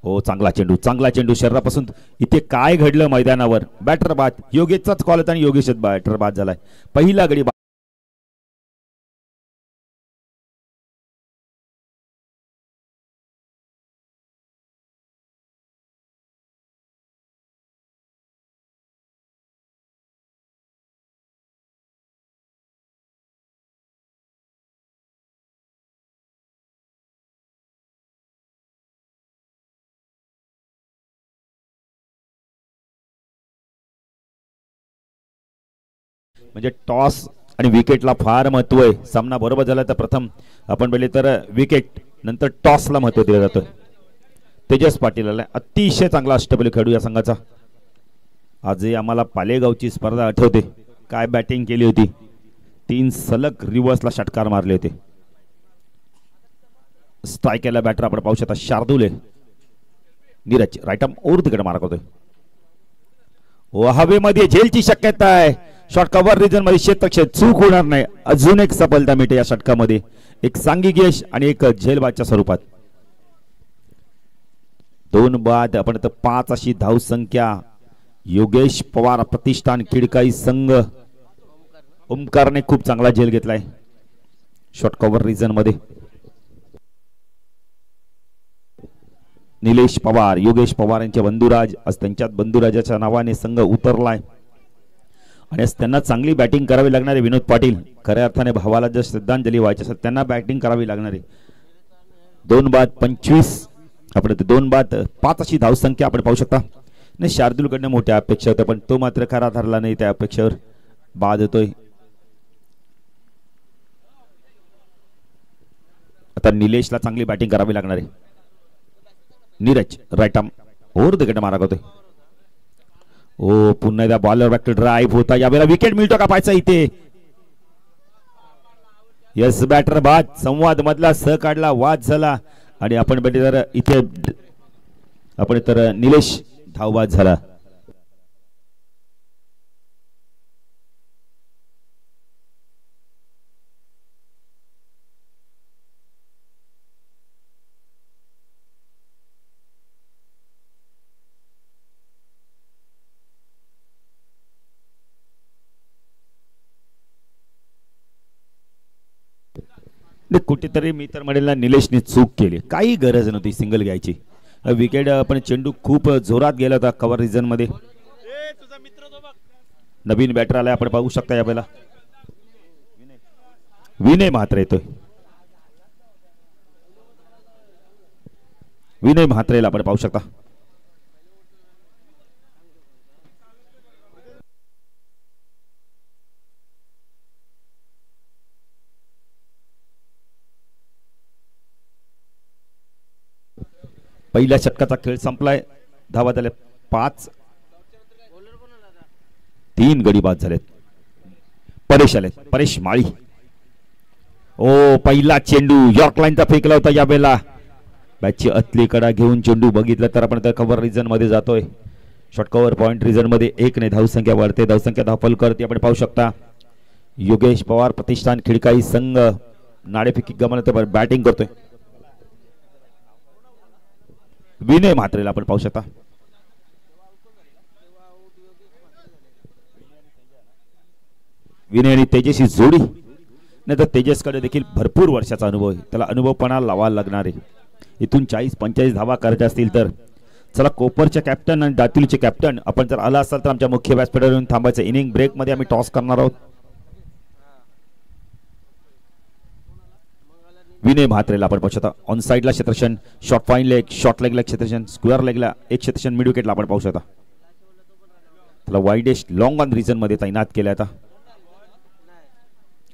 हो, चांगला चेंडू शरीरापासून. इथे काय घडलं मैदानावर? बॅटर बाद. योगेशचाच कॉल होता आणि योगेशच बॅटर बाद झालाय. पहिला गडी म्हणजे टॉस आणि विकेटला फार महत्व आहे. सामना बरोबर झाला तर प्रथम आपण पहिले तर विकेट, नंतर टॉसला महत्व दिलं जातं. तेजस पाटील आला, अतिशय चांगला अष्टपैलू खेळू या संघाचा. आजही आम्हाला पालेगावची स्पर्धा आठवते. काय बॅटिंग केली होती. 3 सलग रिव्हर्सला षटकार मारले होते. स्ट्रायकला बॅटर आपण पाहू शकता शार्दूल आहे. नीरज राईट आर्म ओर तिकडे मारक होतोय. हवेमध्ये झेलची शक्यता आहे. शॉट कव्हर रिजन मध्ये क्षेत्रक्षेत्र चूक होणार नाही. अजून एक सफलता मिळते या षटकामध्ये. एक सांघिक यश आणि एक झेलबादच्या स्वरूपात. 2 बाद आपण 5 अशी धावसंख्या. योगेश पवार प्रतिष्ठान खिडकाई संघ. ओमकारने खूप चांगला झेल घेतलाय शॉट कव्हर रिजन मध्ये. निलेश पवार, योगेश पवार यांचे बंधुराज. आज त्यांच्यात बंधुराजाच्या नावाने संघ उतरलाय आणि त्यांना चांगली बॅटिंग करावी लागणार आहे. विनोद पाटील खऱ्या अर्थाने भावाला जर श्रद्धांजली व्हायची असेल त्यांना बॅटिंग करावी लागणार आहे. 2 बाद 25 आपण 2 बाद 5 अशी धावसंख्या आपण पाहू शकता. नाही, शार्दूलकडनं मोठ्या अपेक्षा होत्या पण तो मात्र खरा ठरला नाही. त्या अपेक्षेवर बाद होतोय. आता निलेशला चांगली बॅटिंग करावी लागणार आहे. नीरज राईट आर्म ओर तिकडे मारक होतोय. ओ पुन्हा एकदा बॉलर बॅक टू ड्राईव्ह होता. यावेळेला विकेट मिळतो का पाहायचा इथे. यस बॅटर बाद. संवाद मधला स काढला, वाद झाला आणि आपण इथे आपण तर निलेश धावबाद झाला. कुठेतरी मी तर म्हणेल ना निलेशने चूक केली. काही गरज नव्हती सिंगल घ्यायची. विकेट पण चेंडू खूप जोरात गेला होता कव्हर रिजन मध्ये. नवीन बॅटर आलाय आपण पाहू शकता. यावेळेला विनय म्हात्रे येतोय. विनय म्हात्रेला आपण पाहू शकता. पहिल्या षटकाचा खेळ संपलाय. धावा झाल्या 5. 3 गडी बाद झालेत. परेश आलेत. परेश माळी. ओ पहिला चेंडू यॉर्क लाईनचा फेकला होता. यावेळेला बॅटची अतली कडा घेऊन चेंडू बघितलं तर आपण त्या कव्हर रिजन मध्ये जातोय. शॉर्ट कव्हर पॉइंट रिजन मध्ये 1 ने धावसंख्या वाढते. धावसंख्या धावफल करते आपण पाहू शकता. योगेश पवार प्रतिष्ठान खिडकाई संघ नाणेफेकी गमन बॅटिंग करतोय. विनय म्हात्रेला आपण पाहू शकता. विनय आणि तेजस ही जोडी. नाही तर तेजसकडे देखील भरपूर वर्षाचा अनुभव आहे. त्याला अनुभवपणा लावायला लागणार आहे. इथून 40-45 धावा करायच्या असतील तर चला कोपरचे कॅप्टन आणि दातिलचे कॅप्टन आपण जर आला असाल तर आमच्या मुख्य व्यासपीठावर येऊन थांबायचं. इनिंग ब्रेक मध्ये आम्ही टॉस करणार आहोत. विनय म्हात्रेला आपण पाहू शकता. ऑन साइडला क्षेत्रक्षण, शॉर्ट फाईन लेग, शॉर्ट लेगला क्षेत्रक्षण, स्क्वेअर लेगला एक क्षेत्रक्षण, मिड विकेटला आपण पाहू शकता. त्याला वाईडेस्ट लॉंग ऑन रिजन मध्ये तैनात केलं.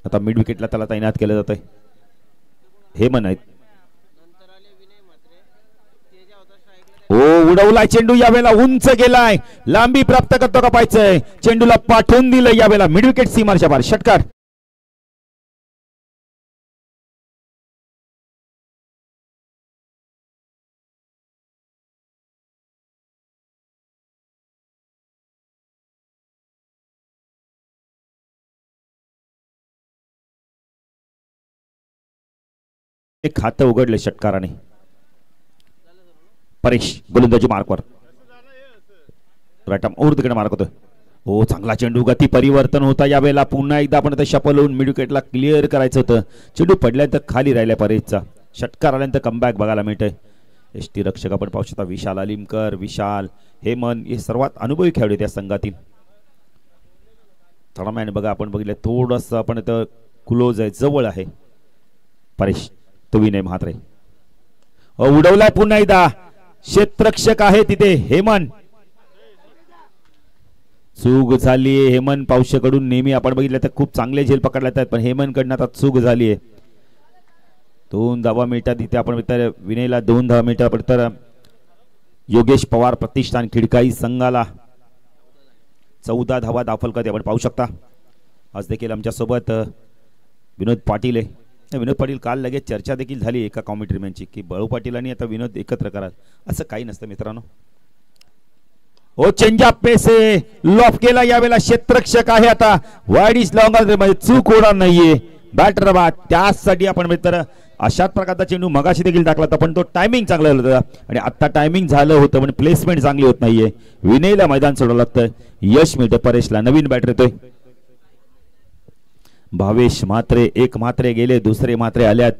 आता मिड विकेटला त्याला तैनात केलं जात आहे. हे म्हण आहेत. ओ उडवलाय चेंडू. यावेळेला उंच गेलाय. लांबी प्राप्त करतो का पाहायचंय. चेंडूला पाठवून दिलं. यावेळेला मिड विकेट सीमारच्या बाहेर. षटकार. खातं उघडले षटकाराने. परेश गोलंदाजी मार्कवर राईट ओर तिकडे मार्क होतोय. हो चांगला चेंडू गती परिवर्तन होता यावेळेला पुन्हा एकदा आपण शपलवून मिडविकेटला क्लिअर करायचं होतं. चेंडू पडल्यानंतर खाली राहिल्या परेशचा षटकार आल्यानंतर कमबॅक बघायला मिळतंय. एसटी रक्षक आपण पाहू शकता विशाल अलिमकर विशाल हेमन हे सर्वात अनुभवी खेळाडू त्या संघातील. थोडा बघा आपण बघितलं थोडस आपण इथं क्लोज आहे जवळ आहे. परेश तो विनय म्हात्रे उडवलाय पुन्हा एकदा क्षेत्ररक्षक आहे तिथे हेमन. चूक झाली हेमन पावशेकडून नेहमी आपण बघितलं तर खूप चांगले झेल पकडले आहेत पण हेमन कडनं आता चूक झाली आहे. 2 धावा मिळतात इथे आपण विनयला 2 धावा मिळतात तर योगेश पवार प्रतिष्ठान खिडकाई संघाला 14 धावा दाखल करते आपण पाहू शकता. आज देखील आमच्या सोबत विनोद पाटील आहे. विनोद पाटील काल लगेच चर्चा देखील झाली एका कॉमेंट्रीमॅनची की बळू पाटील आणि आता विनोद एकत्र करा असं काही नसतं मित्रांनो. ओ चेंज ऑफ पेस लॉफ केला यावेळेला क्षेत्ररक्षक आहे आता वाईड इज लॉंग मध्ये चूक होणार नाहीये बॅटर बाद. त्यासाठी आपण मित्र अशाच प्रकारचा चेंडू मगाशी देखील टाकला होता पण तो टायमिंग चांगला होता आणि आता टायमिंग झालं होतं पण प्लेसमेंट चांगली होत नाहीये. विनयला मैदान सोडावं लागतं यश मिळतं परेशला. नवीन बॅटर येतोय भावेश म्हात्रे. एक म्हात्रे गेले दुसरे म्हात्रे आल्यात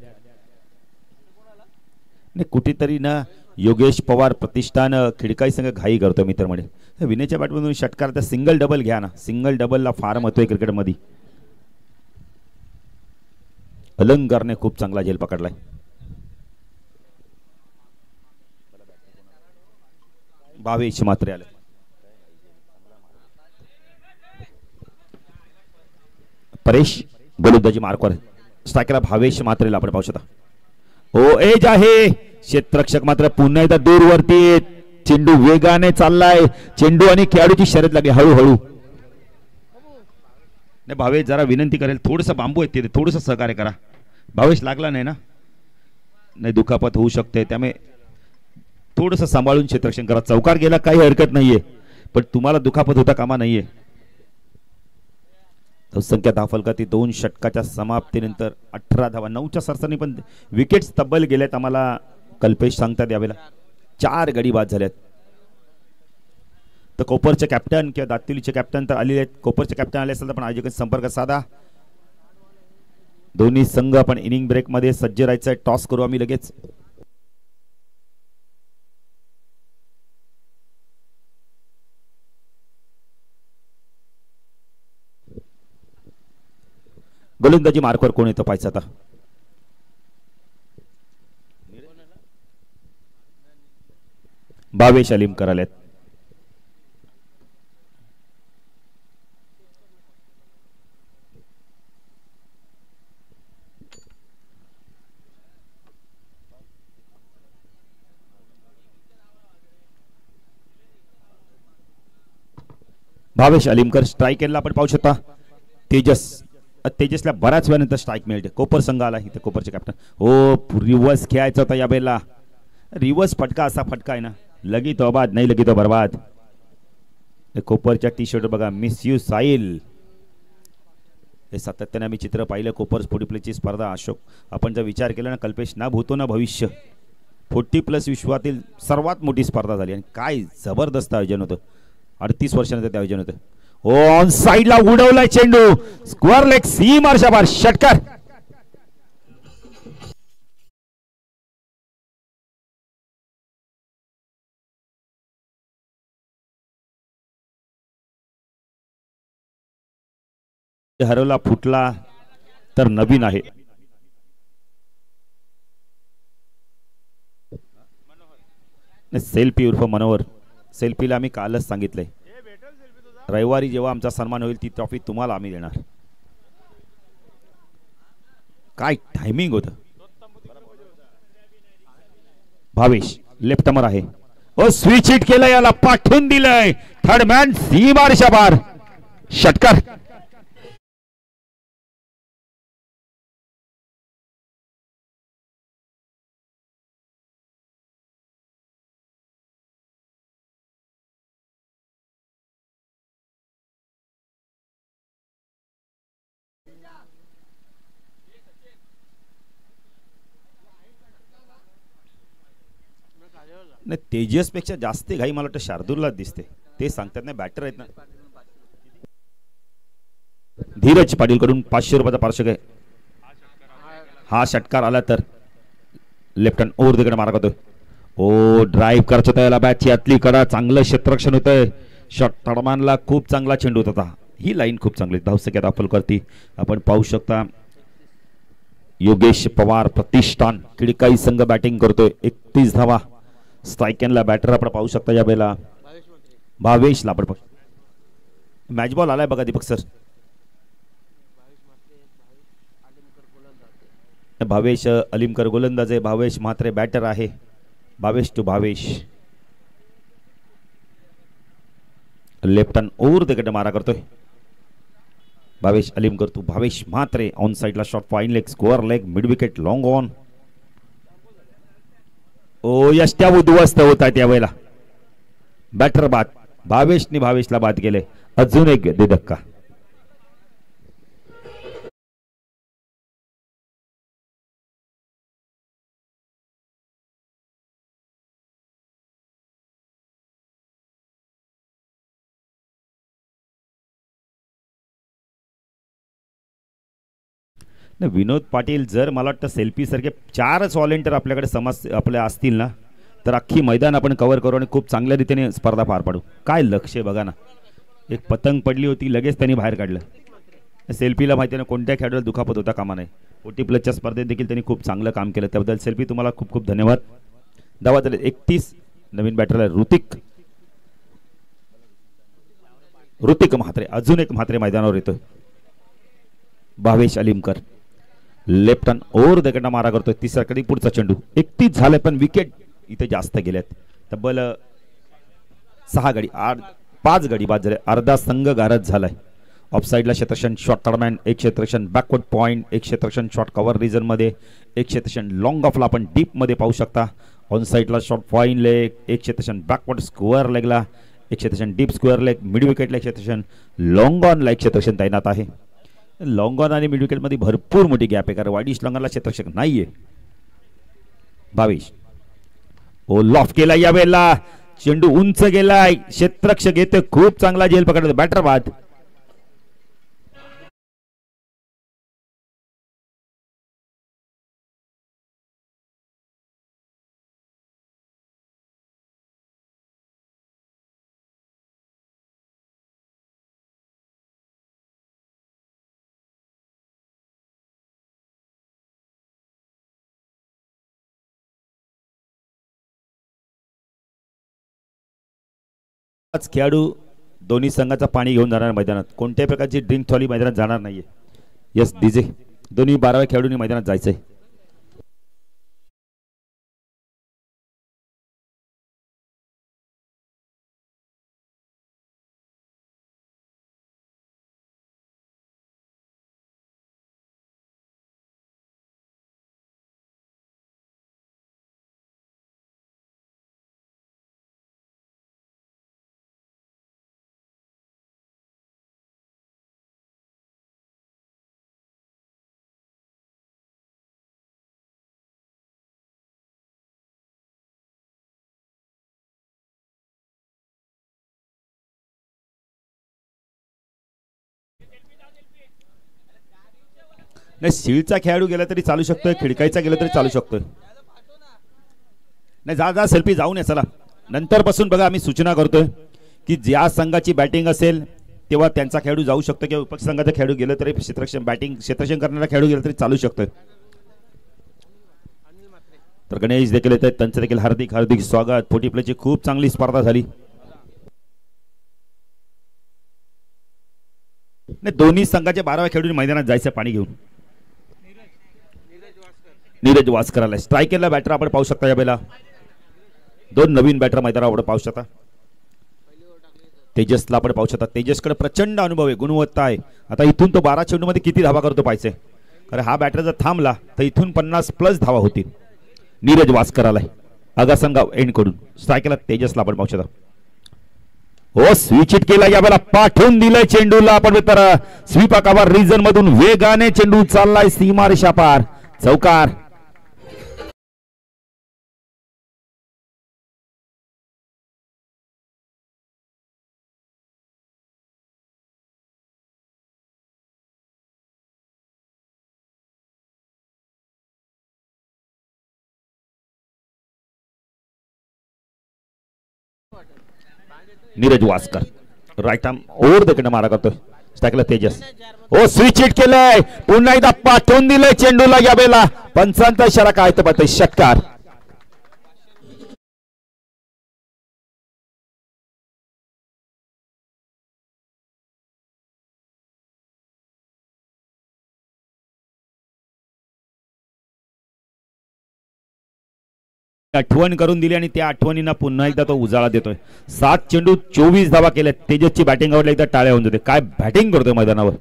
कुठेतरी ना योगेश पवार प्रतिष्ठान खिडकाई संघ घाई करतो मित्रमध्ये. विनयच्या बॅटमधून षटकार तर सिंगल डबल घ्या ना सिंगल डबलला फार महत्व आहे क्रिकेटमध्ये. अलंकारने खूप चांगला झेल पकडलाय. भावेश म्हात्रे आले. परेश गोलंदाजी मार्कवर स्ट्रायकरला भावेश म्हात्रेला आपण पाहू शकता. ओ एज आहे क्षेत्ररक्षक मात्र पुन्हा एकदा दूरवरती चेंडू वेगाने चाललाय. चेंडू आणि खेळाडूची शर्यत लागली हळूहळू. नाही भावेश जरा विनंती करेल थोडस बांबू आहे तिथे थोडस सहकार्य करा. भावेश लागला नाही ना नाही दुखापत होऊ शकते त्यामुळे थोडस सांभाळून क्षेत्ररक्षण करा. चौकार गेला काही हरकत नाहीये पण तुम्हाला दुखापत होता कामा नाहीये. संख्या धावफल का ती 2 षटकाच्या समाप्तीनंतर 18 धावा 9च्या सरसरणी पण विकेट्स तब्बल गेल्यात आम्हाला कल्पेश सांगतात यावेळेला 4 गडी बाद झाल्यात. तर कोपरचे कॅप्टन किंवा दातिलीचे कॅप्टन तर आलेले आहेत. कोपरचे कॅप्टन आले असेल तर पण आयोजकांशी संपर्क साधा. दोन्ही संघ आपण इनिंग ब्रेक मध्ये सज्ज राहायचं आहे. टॉस करू आम्ही लगेच. गोलंदाजी मार्कवर कोण येतं पाहायचं आता. भावेश अलिमकर आलेत. भावेश अलिमकर स्ट्राईक केला आपण पाहू शकता. तेजसला बऱ्याच वेळानंतर स्ट्राईक मिळते. कोपर संघ आला इथे कोपरचे कॅप्टन. हो रिवर्स खेळायचा होता या बेलला. रिवर्स फटका असा फटका आहे ना लगी तो बाद नाही लगी तो बर्बाद. कोपरच्या टी शर्ट बघा मिस यू साहिल. हे सातत्याने आम्ही चित्र पाहिलं. कोपर 40+ स्पर्धा अशोक आपण जर विचार केला ना कल्पेश ना भूतो ना भविष्य 40+ विश्वातील सर्वात मोठी स्पर्धा झाली आणि काय जबरदस्त आयोजन होतं. 38 वर्षानंतर ते आयोजन होतं. ऑन साइडला उडवलाय चेंडू स्क्वेअर लेग सी मार्शा बार षटकार. हरवला फुटला तर नवीन आहे. सेल्फी उर्फ मनोहर. सेल्फीला आम्ही कालच सांगितलंय रविवारी जेव्हा आमचा सन्मान होईल ती ट्रॉफी तुम्हाला आम्ही देणार. काय टायमिंग होतं. भावेश लेफ्ट अमर आहे. ओ स्विच हिट केलं याला पाठवून दिलंय. थर्ड मॅन सी मार्शा बार षटकार. नाही तेजस पेक्षा जास्त घाई मला वाटतं शार्दूलला दिसते, ते सांगतात नाही बॅटर आहेत ना. धीरज पाटील कडून 500 रुपयाचा पार्श्वक आहे. हा षटकार आला तर लेफ्ट हँड ओव्हर तिकडे मारा करतोय. ओ ड्राईव्ह करत होता याला बॅटची आतली कडा, चांगलं क्षेत्ररक्षण होतंय. शॉट तडमानला खूप चांगला चेंडू होता. ही लाईन खूप चांगली धावसक्यात अपल करती. आपण पाहू शकता योगेश पवार प्रतिष्ठान खिडकाई संघ बॅटिंग करतोय. 31 धावा. स्ट्रायकनला बॅटर आपण पाहू शकता या वेळेला भावेशला. आपण मॅच बॉल आलाय बघा दीपक सर. भावेश अलिमकर गोलंदाज आहे, भावेश म्हात्रे बॅटर आहे. Bhavesh to Bhavesh, left hand over तिकडे मारा करतोय. भावेश अलिमकर टू भावेश म्हात्रे. ऑन साइडला shot, fine leg, square leg, mid wicket, long on. ओ यष्ट्या उद्ध्वस्त होत आहेत यावेळेला. बॅटर बाद. भावेशने भावेशला बाद केले. अजून एक धक्का. विनोद पाटील जर मला वाटतं सेल्फी सारखे 4च व्हॉलेंटियर आपल्याकडे आपल्या असतील ना, तर अख्खी मैदान आपण कव्हर करू आणि खूप चांगल्या रीतीने स्पर्धा पार पाडू. काय लक्ष आहे बघा ना. एक पतंग पडली होती, लगेच त्यांनी बाहेर काढलं. सेल्फीला माहिती आहे ना कोणत्या खेळाडूला दुखापत होता कामा नये. OT प्लसच्या स्पर्धेत देखील त्यांनी खूप चांगलं काम केलं, त्याबद्दल सेल्फी तुम्हाला खूप खूप धन्यवाद. धावा झाले 31. नवीन बॅटरला ऋतिक म्हात्रे. अजून एक म्हात्रे मैदानावर येतोय. भावेश अलिमकर लेफ्ट हँड ओव्हर तिकडनं मारा करतोय. तिसरा कधी पुढचा चेंडू. 31 झाले पण विकेट इथे जास्त गेल्यात. तब्बल 6 गडी 5 गडी बाद झाले. अर्धा संघ गारद झालाय. ऑफ साइडला क्षेत्ररक्षण शॉट टर्मॅन, एक क्षेत्ररक्षण बॅकवर्ड पॉइंट, एक क्षेत्ररक्षण शॉट कव्हर रिजन मध्ये, एक क्षेत्ररक्षण लॉंग ऑफला आपण डीप मध्ये पाहू शकता. ऑन साइडला शॉट फाईन लेग, एक क्षेत्ररक्षण बॅकवर्ड स्क्वेअर लेगला, एक क्षेत्ररक्षण डीप स्क्वेअर लेग, मिड विकेटला एक क्षेत्ररक्षण, लॉंग ऑन ला एक क्षेत्ररक्षण तैनात आहे. लॉंग ऑन आणि मिड विकेट मध्ये भरपूर मोठी गॅप आहे, कारण वाईडिश लॉंगॉनला क्षेत्ररक्षक नाहीये. भावेश ओ लॉफ केला या वेळेला. चेंडू उंच गेलाय. क्षेत्ररक्षक येते खूप चांगला झेल पकडतो. बॅटर बाद. खेळाडू दोन्ही संघाचा पाणी घेऊन जाणार मैदानात. कोणत्याही प्रकारची ड्रिंक थॉली मैदानात जाणार नाहीये. यस डीजे दोन्ही 12व्या खेळाडूंनी मैदानात जायचंय. नाही सीळचा खेळाडू गेला तरी चालू शकतोय, खिडकाईचा गेला तरी चालू शकतोय. नाही जा सेल्फी जाऊन या चला. नंतर पासून बघा आम्ही सूचना करतोय की ज्या संघाची बॅटिंग असेल तेव्हा त्यांचा खेळाडू जाऊ शकतो, किंवा विपक्ष संघाचा खेळाडू गेला तरी क्षेत्ररक्षण करणारा खेळाडू गेला तरी चालू शकतोय. तर गणेश देखील येत आहेत, त्यांचं देखील हार्दिक हार्दिक स्वागत. 40 प्लेची खूप चांगली स्पर्धा झाली. नाही दोन्ही संघाच्या 12व्या खेळाडूंनी मैदानात जायचं पाणी घेऊन. नीरज वास्करला स्ट्रायकरला बॅटर आपण पाहू शकता. या वेळेला 2 नवीन बॅटर मैदानावर पाहू शकता. तेजसला आपण पाहू शकता. तेजसकडे प्रचंड अनुभव आहे, गुणवत्ता आहे. आता इथून तो 12 चेंडू मध्ये किती धावा करतो पाहिजे, कारण हा बॅटर जर थांबला तर इथून 50+ धावा होतील. नीरज वास्करला आगासंगाव एंड कडून स्ट्रायकरला तेजसला आपण पाहू शकता. हो स्विच हिट केला या वेळेला, पाठवून दिलंय चेंडूला आपण. तर स्वीपाकावर रिजन मधून वेगाने चेंडू चाललाय सीमारेषा पार. चौकार. Neeraj Waskar right arm over the कडे मारा करतोय स्टॅकला तेजस ओ स्विच हिट केलंय पुन्हा एकदा पाठवून दिलंय चेंडूला या वेळेला पंचांचा इशारा काय तर पाहतोय षटकार आठवण करून दिली आणि त्या आठवणींना पुन्हा एकदा तो उजाळा देतोय 7 चेंडू 24 धावा केल्या तेजसची बॅटिंग आवडली एकदा टाळ्या होऊन जाते काय बॅटिंग करतोय मैदानावर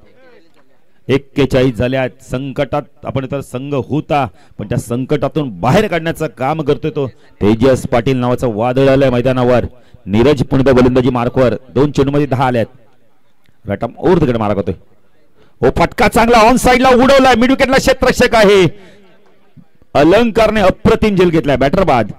41 झाल्या संकटात आपण तर संघ होता पण त्या संकटातून बाहेर काढण्याचं काम करतोय तो तेजस पाटील नावाचं वादळ आलंय मैदानावर नीरज पुन्हा गोलंदाजी मार्कवर 2 चेंडू मध्ये 10 आल्यात रटम ओव्हर तिकडे मारा करतोय ओ फटका चांगला ऑन साइडला उडवलाय मिड विकेटला क्षेत्ररक्षक आहे अलंकारने अप्रतिम झेल घेतलाय बॅटर बाद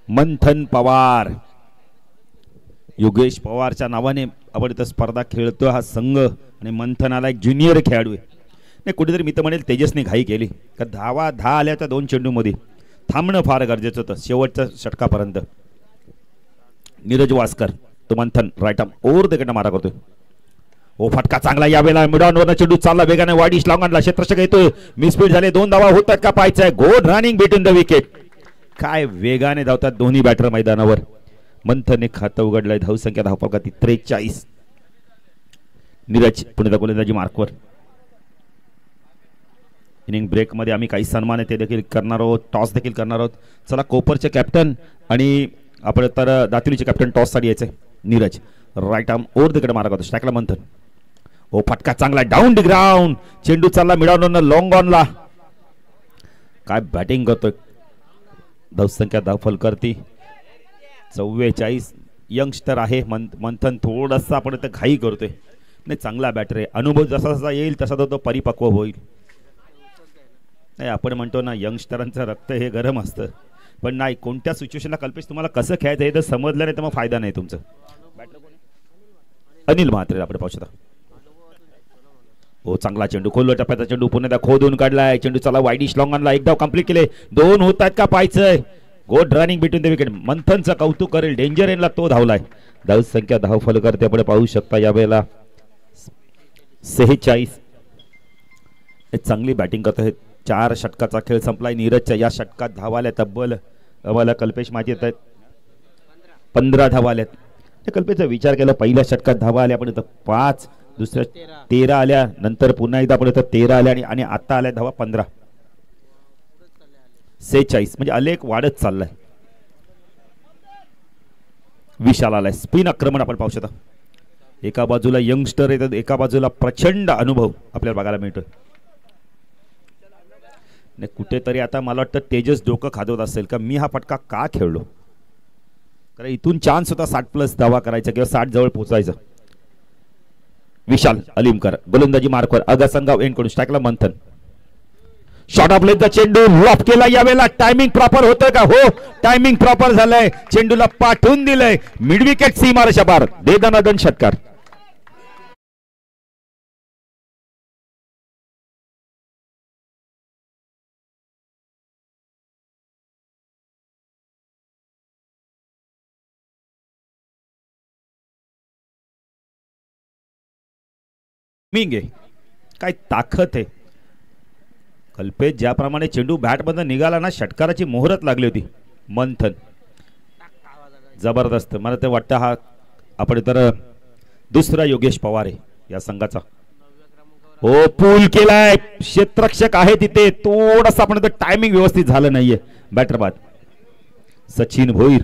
मंथन पवार योगेश पवारच्या नावाने आपण इथं स्पर्धा खेळतो हा संघ आणि मंथनाला एक ज्युनियर खेळाडू आहे नाही कुठेतरी मी तर म्हणेल तेजसने घाई केली का धावा 10 आल्या त्या 2 चेंडूमध्ये थांबणं फार गरजेचं होतं शेवटच्या षटकापर्यंत नीरज वासकर तो मंथन राईट आर्म ओव्हर द मारा करतोय ओ फटका चांगला यावेळेला मिडॉनवर चेंडू चालला वेगाने वाडीश लॉंगनला क्षेत्ररक्षक येतोय मिसफील्ड झाले 2 धावा होतात का पाहायचंय good running between the wicket काय वेगाने धावतात दोन्ही बॅटर मैदानावर मंथनने खातं उघडलंय धावसंख्या धावफलकात 43 नीरज पुन्हा गोलंदाजी मार्कवर इनिंग ब्रेक मध्ये आम्ही काही सन्मान आहे ते देखील करणार आहोत टॉस देखील करणार आहोत चला कोपरचे कॅप्टन आणि आपण तर दातिलीचे कॅप्टन टॉस साठी यायचे Neeraj right arm over the कडे मारा करतो स्ट्राईकला मंथन ओ फटका चांगला डाऊन द ग्राउंड चेंडू चालला मिडॉन लॉंग ऑनला काय बॅटिंग करतोय धावसंख्या धावफल करती 44 यंगस्टर आहे मंथन थोडासा आपण इथं घाई करतोय नाही चांगला बॅटर आहे अनुभव जसा जसा येईल तसा तो परिपक्व होईल नाही आपण म्हणतो ना यंगस्टरांचं रक्त हे गरम असतं पण नाही कोणत्या सिच्युएशनला कल्पेश तुम्हाला कसं खेळायचं हे जर समजलं नाही तर मग फायदा नाही तुमचं अनिल म्हात्रे आपण पाहू शकता हो चांगला चेंडू खोलवर टप्प्याचा चेंडू पुन्हा खोदून काढलाय चेंडू चला वाईडिश लॉंगनला एक धाव कंप्लीट केले 2 होत आहेत का पाहायचंय good running between the wicket मंथनचं कौतुक करेल डेंजर एनला तो धावलाय धाव संख्या धावफल करते आपण पाहू शकता यावेळेला 46 चांगली बॅटिंग करत आहेत 4 षटकाचा खेळ संपलाय नीरजच्या या षटकात धावाल्या तब्बल आम्हाला कल्पेश माहिती येत आहेत 15 धावा आल्यात कल्पेशचा विचार केला पहिल्या षटकात धावा आल्या आपण इथं 5 दुसऱ्या 13 आल्या नंतर पुन्हा एकदा आपण इथं 13 आल्या आणि आता आल्या धावा 15 46 म्हणजे अलेख वाढत चाललाय विशाल आलाय स्पिन आक्रमण आपण पाहू शकता एका बाजूला यंगस्टर येतात एका बाजूला प्रचंड अनुभव आपल्याला बघायला मिळतोय कुठेतरी आता मला वाटतं तेजस डोकं खादवत असेल का मी हा फटका का खेळलो कारण इथून चान्स होता 60+ धावा करायचा किंवा 60 जवळ पोहोचायचं विशाल अलीमकर गोलंदाजी मार्कवर अगसंगाव एंड करून स्ट्राईकला मंथन शॉट ऑफ लेगचा चेंडू लॉप केला यावेळेला टायमिंग प्रॉपर होतं का हो टायमिंग प्रॉपर झालंय चेंडूला पाठवून दिलंय मिड विकेट सीमारेषा पार दन षटकार मिंगे काय ताकद आहे कल्पेश ज्याप्रमाणे चेंडू बॅट मध्ये निघाला ना षटकाराची मोहरत लागली होती मंथन जबरदस्त मला ते वाटतं हा आपण तर दुसरा योगेश पवार आहे या संघाचा हो पूल केलाय क्षेत्ररक्षक आहे तिथे थोडासा आपण टायमिंग व्यवस्थित झालं नाहीये बॅटर बाद सचिन भोईर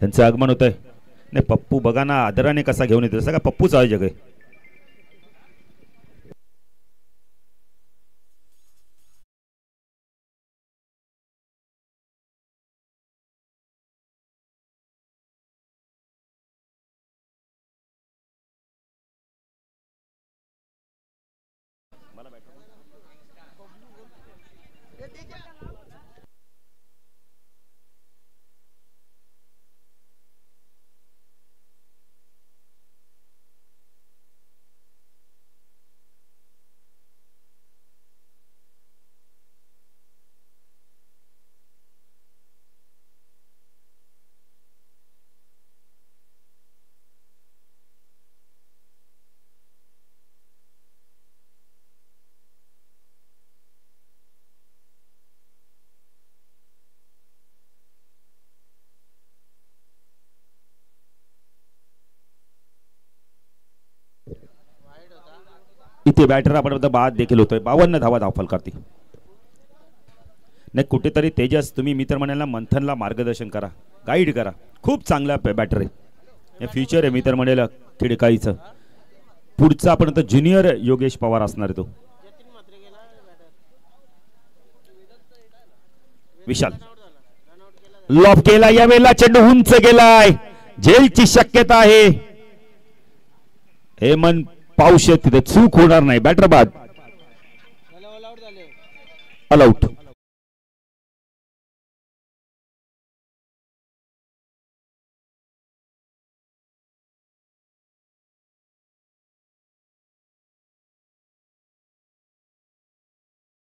यांचं आगमन होत आहे नाही पप्पू बघा ना आदराने कसा घेऊन येतो सगळा पप्पूच आहे जग आहे इथे बॅटर आपण बाद देखील होतोय. 52 धावा धावफल करते. नाही कुठेतरी तेजस तुम्ही मित्र म्हणाला मंथनला मार्गदर्शन करा, गाईड करा. खूप चांगला बॅटर आहे, हे फ्युचर आहे मित्र म्हणाला खिडकाईचं. पुढचा आपण आता ज्युनियर योगेश पवार असणार आहे तो. विशाल लॉफ केला, यावेळेला चेंडू उंच गेलाय, झेलची शक्यता आहे. हेमंत पाऊस तिथे चूक होणार नाही. बॅटर बाद, ऑल आउट.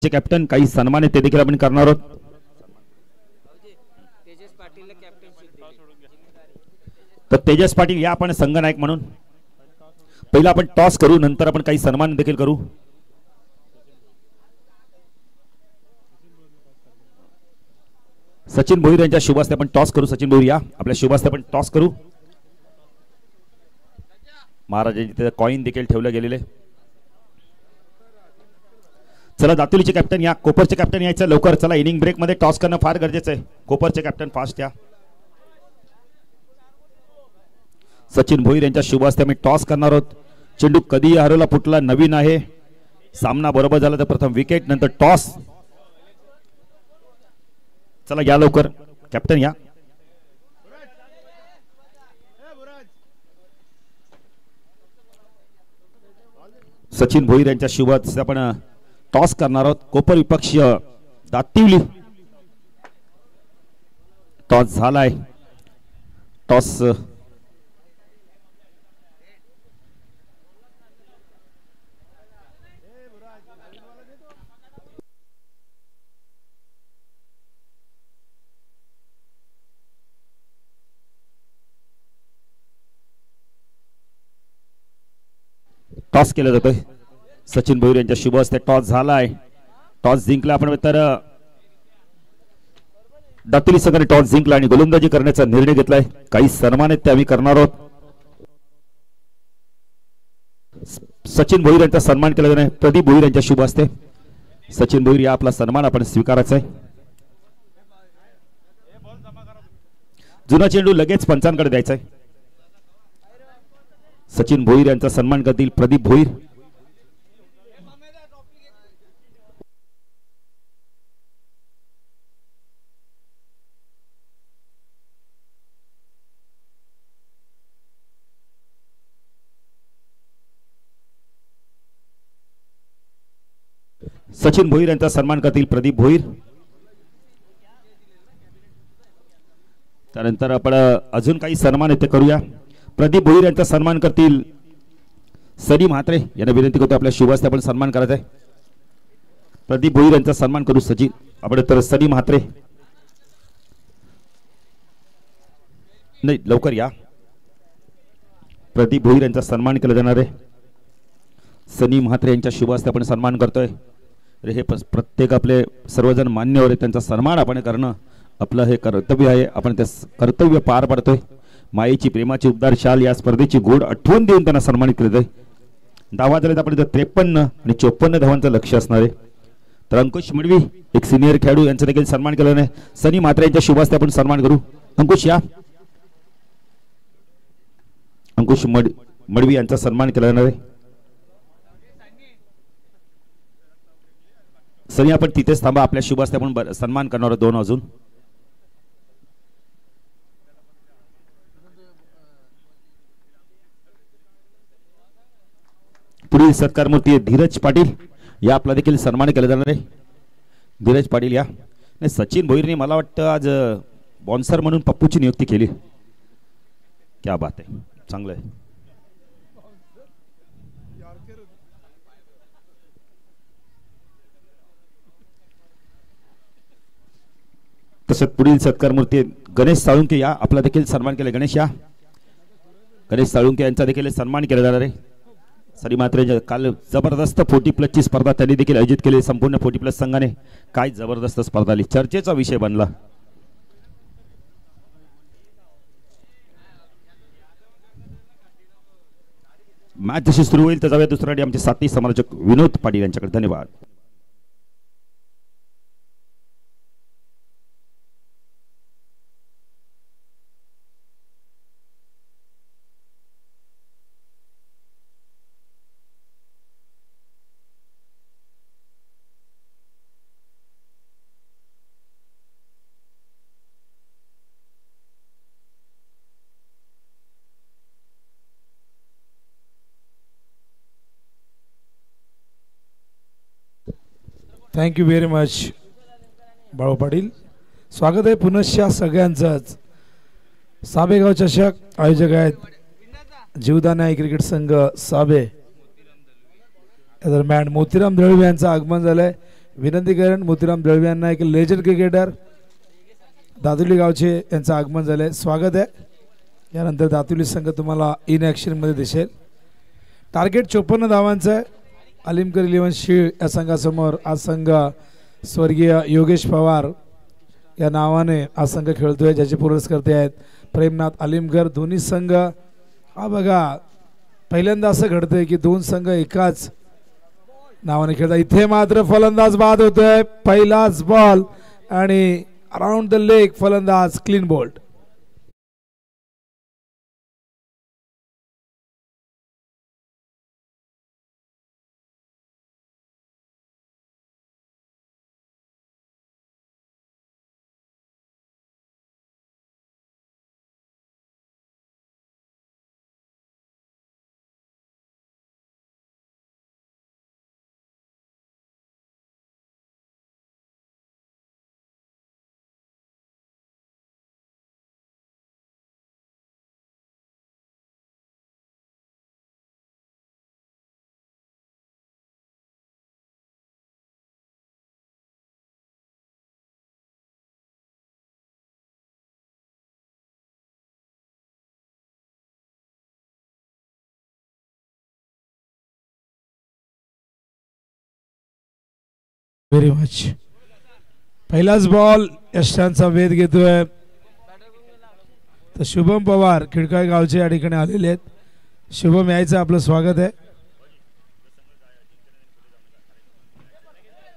कॅप्टन काही सन्मान ते देखील आपण करणार आहोत. तर तेजस पाटील या आपण संघनायक म्हणून पहिला आपण टॉस करू, नंतर आपण काही सन्मान देखील करू. सचिन भोईर यांच्या शुभ हस्ते आपण टॉस करू. सचिन भोईर या आपल्या शुभ हस्ते आपण टॉस करू. महाराजांनी तिथे कॉइन देखील ठेवले गेलेले. चला दातुलीचे कॅप्टन या, कोपरचे कॅप्टन यायचं लवकर. चला इनिंग ब्रेक मध्ये टॉस करणं फार गरजेचं आहे. कोपरचे कॅप्टन फास्ट या. सचिन भोईर यांच्या शुभ हस्ते आम्ही टॉस करणार आहोत. चेंडू कधी हरवला फुटला, नवीन आहे. सामना बरोबर झाला तर प्रथम विकेट, नंतर टॉस. चला या लवकर कॅप्टन या. सचिन भोईर यांच्या शुभ हस्ते आपण टॉस करणार आहोत. कोपर विपक्षीय दातिवली. टॉस झालाय. टॉस टॉस केला जातोय. सचिन भोईर यांच्या शुभ हस्ते टॉस झालाय. टॉस जिंकला आपण, तर दातुली संघाने टॉस जिंकला आणि गोलंदाजी करण्याचा निर्णय घेतलाय. काही सन्मान आहेत ते आम्ही करणार आहोत. सचिन भोईर यांचा सन्मान केला जाणार. प्रदीप भोईर यांच्या शुभ हस्ते. सचिन भोईर या आपला सन्मान आपण स्वीकारायचा आहे. जुना चेंडू लगेच पंचांकडे द्यायचा आहे. सचिन भोईर यांचा सन्मान करतील प्रदीप भोईर. सचिन भोईर यांचा सन्मान करतील प्रदीप भोईर. त्यानंतर आपण अजून काही सन्मान ते करूया. प्रदीप भोईर यांचा सन्मान करतील सनी म्हात्रे यांना विनंती करतो आपल्या शुभ हस्ते आपण सन्मान करायचा आहे. प्रदीप भोईर यांचा सन्मान करू सचिन आपण, तर सनी म्हात्रे नाही लवकर या. प्रदीप भोईर यांचा सन्मान केला जाणार आहे. सनी म्हात्रे यांच्या शुभ हस्ते आपण सन्मान करतोय. हे प्रत्येक आपले सर्वजण मान्यवर आहेत, त्यांचा सन्मान आपण करणं आपलं हे कर्तव्य आहे. आपण ते कर्तव्य पार पाडतोय. मायेची प्रेमाची उबदार शाल या स्पर्धेची गोड आठवण देऊन त्यांना सन्मानित केलं जाईल. धावा झालेत आपण 53 आणि 54 धावांचं लक्ष असणार आहे. तर अंकुश मडवी एक सिनियर खेळाडू यांचा देखील सन्मान केला नाही. सनी म्हात्रे यांच्या शुभ हस्ते आपण सन्मान करू. अंकुश या. अंकुश मडवी यांचा सन्मान केला जाणार आहे. सनी आपण तिथेच थांबा. आपल्या शुभ हस्ते आपण सन्मान करणार आहोत. 2 अजून. पुढील सत्कार मूर्ती धीरज पाटील या आपला देखील सन्मान केला जाणार आहे. धीरज पाटील या. नाही, सचिन भोईरने मला वाटतं आज बॉन्सर म्हणून पप्पूची नियुक्ती केली. क्या बात आहे, चांगलं आहे. तसंच पुढील सत्कार मूर्ती गणेश साळुंके या आपला देखील सन्मान केला. गणेश या. गणेश साळुंके यांचा देखील सन्मान केला जाणार आहे. सरी मात्र काल जबरदस्त 40+ स्पर्धा त्यांनी देखील आयोजित केली. संपूर्ण 40+ संघाने काय जबरदस्त स्पर्धा आली, चर्चेचा विषय बनला. मॅच जशी सुरू होईल तर जाऊया दुसऱ्या आमचे साथी समालोचक विनोद पाटील यांच्याकडे. धन्यवाद. Thank you very much Balu Patil. स्वागत आहे पुनश्च सगळ्यांचंच. साबेगाव चषक आयोजक आहेत जीवदान क्रिकेट संघ साबे. त्या दरम्यान मोतीराम दळवी यांचं आगमन झालंय. विनंती करेन मोतीराम दळवी यांना, एक लेजंड क्रिकेटर दातुली गावचे, यांचं आगमन झालंय. स्वागत आहे. यानंतर दातुली संघ तुम्हाला इन ॲक्शनमध्ये दिसेल. टार्गेट 54 धावांचं आहे. अलिमकर 11 शीळ या संघासमोर आज संघ स्वर्गीय योगेश पवार या नावाने आज संघ खेळतोय, ज्याचे पुरस्कर्ते आहेत प्रेमनाथ अलिमकर. दोन्ही संघ, हा बघा पहिल्यांदा असं घडतंय की दोन संघ एकाच नावाने खेळतात. इथे मात्र फलंदाज बाद होतोय. पहिलाच बॉल आणि अराउंड द लेग फलंदाज क्लीन बोल्ड. Very much. पहिलाच बॉल यशांचा वेध घेतोय. तर शुभम पवार खिडकाळ गावचे या ठिकाणी आलेले आहेत. शुभम यायचं आपलं स्वागत आहे.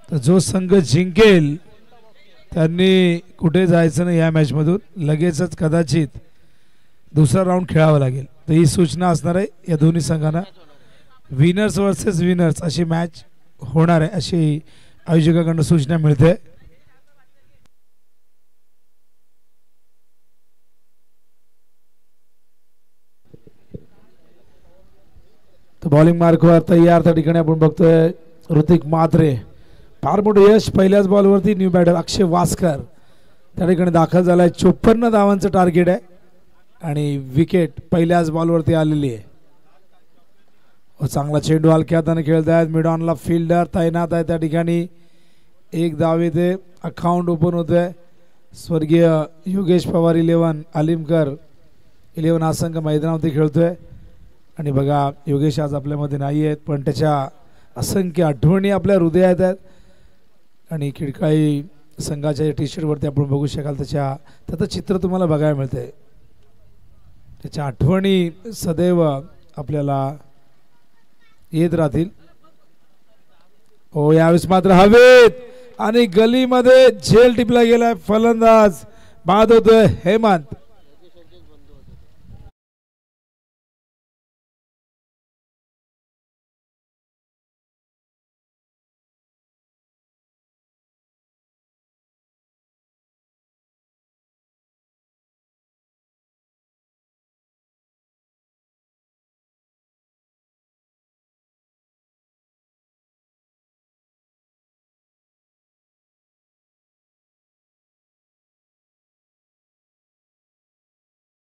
तर जो संघ जिंकेल त्यांनी कुठे जायचं नाही या मॅच मधून, लगेचच कदाचित दुसरा राऊंड खेळावा लागेल. तर ही सूचना असणार आहे या दोन्ही संघांना. विनर्स वर्सेस विनर्स अशी मॅच होणार आहे अशी आयोजकांकडून सूचना मिळते. तर बॉलिंग मार्कवर तयार. त्या ठिकाणी आपण बघतोय ऋतिक म्हात्रे. फार मोठं यश पहिल्याच बॉलवरती. न्यू बॅटर अक्षय वास्कर त्या ठिकाणी दाखल झालाय. 54 धावांचं टार्गेट आहे आणि विकेट पहिल्याच बॉलवरती आलेली आहे. चांगला चेंडू हलक्या हाताने खेळत आहेत. मिडॉनला फिल्डर तैनात आहे त्या ठिकाणी. एक धाव येते. अकाउंट ओपन होत आहे. स्वर्गीय योगेश पवार 11 अलिमकर 11 हा संघ मैदानावरती खेळतोय. आणि बघा योगेश आज आपल्यामध्ये नाही आहेत, पण त्याच्या असंख्य आठवणी आपल्या हृदयात आहेत. आणि खिडकाळी संघाच्या टी शर्टवरती आपण बघू शकाल त्याचं चित्र तुम्हाला बघायला मिळतंय. त्याच्या आठवणी सदैव आपल्याला येत राहतील. हो, यावेळेस मात्र हवेत आणि गलीमध्ये झेल टिपला गेलाय. फलंदाज बाद होतोय हेमंत.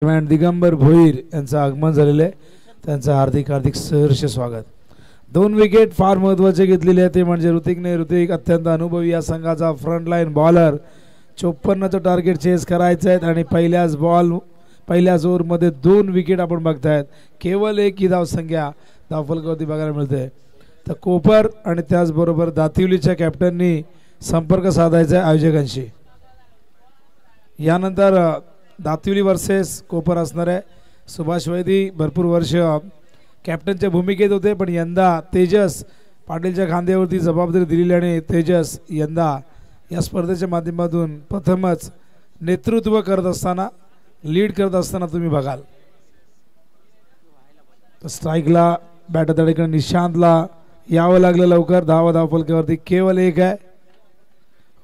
दिगंबर भोईर यांचं आगमन झालेलं आहे, त्यांचं हार्दिक हार्दिक सहर्ष स्वागत. 2 विकेट फार महत्त्वाचे घेतलेले आहेत, ते म्हणजे ऋतिक अत्यंत अनुभवी या संघाचा फ्रंटलाईन बॉलर. 54चं टार्गेट चेस करायचं आहे आणि पहिल्याच ओव्हरमध्ये 2 विकेट आपण बघतायत. केवळ एक ही धावसंख्या धावफलकावरती बघायला मिळते. तर कोपर आणि त्याचबरोबर दातिवलीच्या कॅप्टननी संपर्क साधायचा आहे आयोजकांशी. यानंतर दातिवली वर्सेस कोपर असणार आहे. सुभाष वैदी भरपूर वर्ष कॅप्टनच्या भूमिकेत होते, पण यंदा तेजस पाटीलच्या खांद्यावरती जबाबदारी दिलेल्याने तेजस यंदा या स्पर्धेच्या माध्यमातून प्रथमच नेतृत्व करत असताना, लीड करत असताना तुम्ही बघाल. स्ट्राईकला बॅटर त्या ठिकाणी निशांतला यावं लागलं लवकर. धावफलकावरती केवळ एक आहे.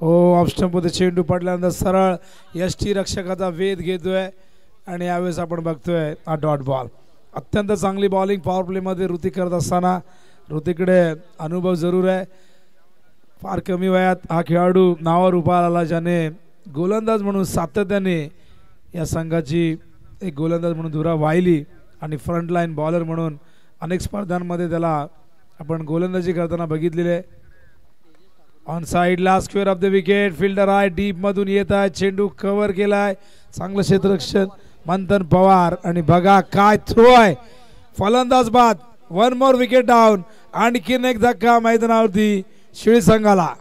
ऑफ स्टंपमध्ये चेंडू पडल्यानंतर सरळ यष्टी रक्षकाचा वेध घेतोय आणि यावेळेस आपण बघतोय हा डॉट बॉल. अत्यंत चांगली बॉलिंग पॉवर प्लेमध्ये ऋतिक करत असताना. ऋतिककडे अनुभव जरूर आहे. फार कमी वयात हा खेळाडू नावावर उभा आला, ज्याने गोलंदाज म्हणून सातत्याने या संघाची एक गोलंदाज म्हणून धुरा वाहिली आणि फ्रंटलाईन बॉलर म्हणून अनेक स्पर्धांमध्ये त्याला आपण गोलंदाजी करताना बघितलेले. ऑन साइडला square of the wicket, fielder आहे, डीप मधून येत आहे, चेंडू कव्हर केलाय, चांगलं क्षेत्ररक्षण मंथन पवार. आणि बघा काय थ्रो आहे, फलंदाज बाद. 1 मोर विकेट डाऊन. आणखीन एक धक्का मैदानावरती शिळी संघाला.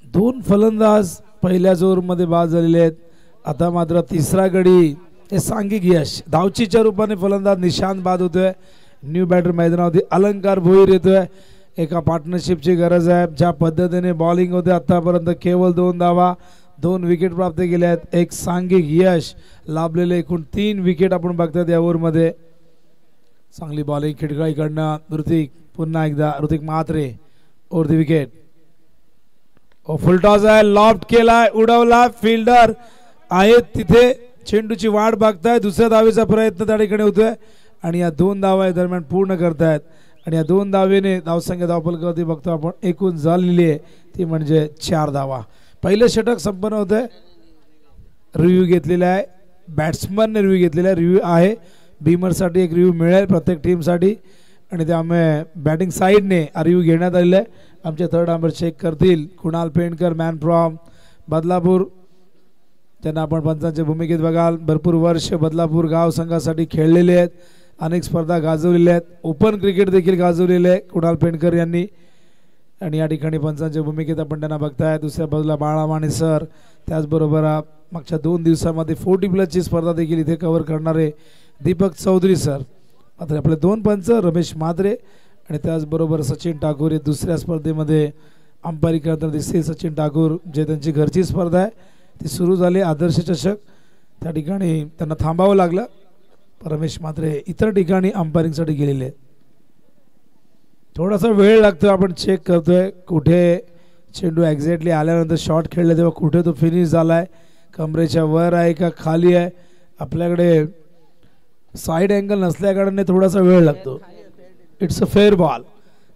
दोन फलंदाज पहिल्याच ओव्हरमध्ये बाद झालेले आहेत. आता मात्र तिसरा गडी हे सांघिक यश. धावचीच्या रूपाने फलंदाज निशांत बाद होतोय. न्यू बॅटर मैदानावरती अलंकार भोईर येतोय. एका पार्टनरशिपची गरज आहे. ज्या पद्धतीने बॉलिंग होते आतापर्यंत केवळ 2 धावा, 2 विकेट प्राप्त केल्या आहेत. एक सांघिक यश लाभलेले एकूण 3 विकेट आपण बघतात या ओव्हरमध्ये. चांगली बॉलिंग खिडकाईकडनं ऋतिक. पुन्हा एकदा Hrithik Mhatre over the wicket. Full toss आहे, लॉफ्ट केलाय, उडवला, फिल्डर आहे तिथे, चेंडूची वाट बघताय. दुसऱ्या धावेचा प्रयत्न त्या ठिकाणी होतोय आणि या 2 धावा दरम्यान पूर्ण करतायत. आणि या 2 धावेने धावसंख्या धावफलकावरती बघतो आपण एकूण झालेली आहे ती म्हणजे 4 धावा. पहिले षटक संपन्न होतंय. रिव्ह्यू घेतलेला आहे, बॅट्समनने रिव्ह्यू घेतलेला आहे. रिव्ह्यू आहे बीमरसाठी एक रिव्ह्यू मिळेल प्रत्येक टीमसाठी आणि त्यामुळे बॅटिंग साईडने रिव्ह्यू घेण्यात आलेला आहे. आमचे थर्ड अंपायर चेक करतील. कुणाल पेंडकर, मॅन फ्रॉम बदलापूर, त्यांना आपण पंचांच्या भूमिकेत बघाल. भरपूर वर्ष बदलापूर गाव संघासाठी खेळलेले आहेत, अनेक स्पर्धा गाजवलेल्या आहेत, ओपन क्रिकेट देखील गाजवलेले आहे कुणाल पेंडकर यांनी. आणि या ठिकाणी पंचांच्या भूमिकेत आपण त्यांना बघताय. दुसऱ्या बाजूला बाळा माने सर, त्याचबरोबर मागच्या 2 दिवसामध्ये 40+ स्पर्धा देखील इथे कव्हर करणारे दीपक चौधरी सर. मात्र आपले 2 पंच रमेश म्हात्रे आणि त्याचबरोबर सचिन ठाकूर हे दुसऱ्या स्पर्धेमध्ये अंपायरिंग करताना दिसतील. सचिन ठाकूर जे त्यांची घरची स्पर्धा आहे ती सुरू झाली, आदर्श चषक, त्या ठिकाणी त्यांना थांबावं लागलं. रमेश म्हात्रे इतर ठिकाणी अंपायरिंगसाठी गेलेले आहेत. थोडासा वेळ लागतो, आपण चेक करतोय कुठे चेंडू एक्झॅक्टली आल्यानंतर शॉट खेळले तेव्हा कुठे तो फिनिश झालाय, कमरेच्या वर आहे का खाली आहे. आपल्याकडे साइड अँगल नसल्या कारणाने थोडासा वेळ लागतो. इट्स अ फेअर बॉल,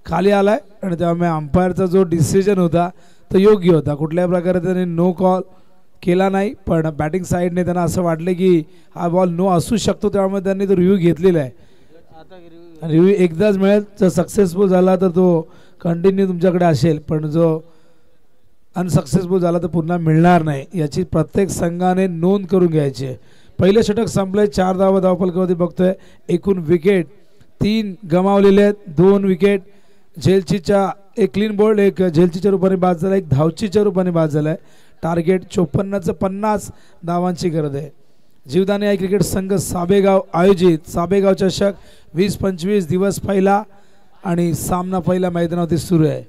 खाली आलाय आणि त्यामुळे अंपायरचा जो डिसिजन होता तो योग्य होता. कुठल्या प्रकारे त्याने नो कॉल केला नाही, पण बॅटिंग साईडने त्यांना असं वाटलं की हा बॉल नो असू शकतो, त्यामुळे त्यांनी तो रिव्ह्यू घेतलेला आहे. आणि रिव्ह्यू एकदाच मिळेल, जर सक्सेसफुल झाला तर तो कंटिन्यू तुमच्याकडे असेल, पण जो अनसक्सेसफुल झाला तर पुन्हा मिळणार नाही. याची प्रत्येक संघाने नोंद करून घ्यायची आहे. पहिले षटक संपले, 4 धावा धावफलकावरती बघतोय. एकूण विकेट 3 गमावलेले आहेत, 2 विकेट झेलचीच्या, एक क्लीन बोल्ड, एक झेलचीच्या रूपाने बाद झाला, एक धावचीच्या रूपाने बाद झाला आहे. टार्गेट 54चं 50 धावांची गरज आहे. जीवदानी आय क्रिकेट संघ साबेगाव आयोजित साबेगाव चषक 20-25 दिवस पहिला आणि सामना पहिल्या मैदानावरती सुरू आहे.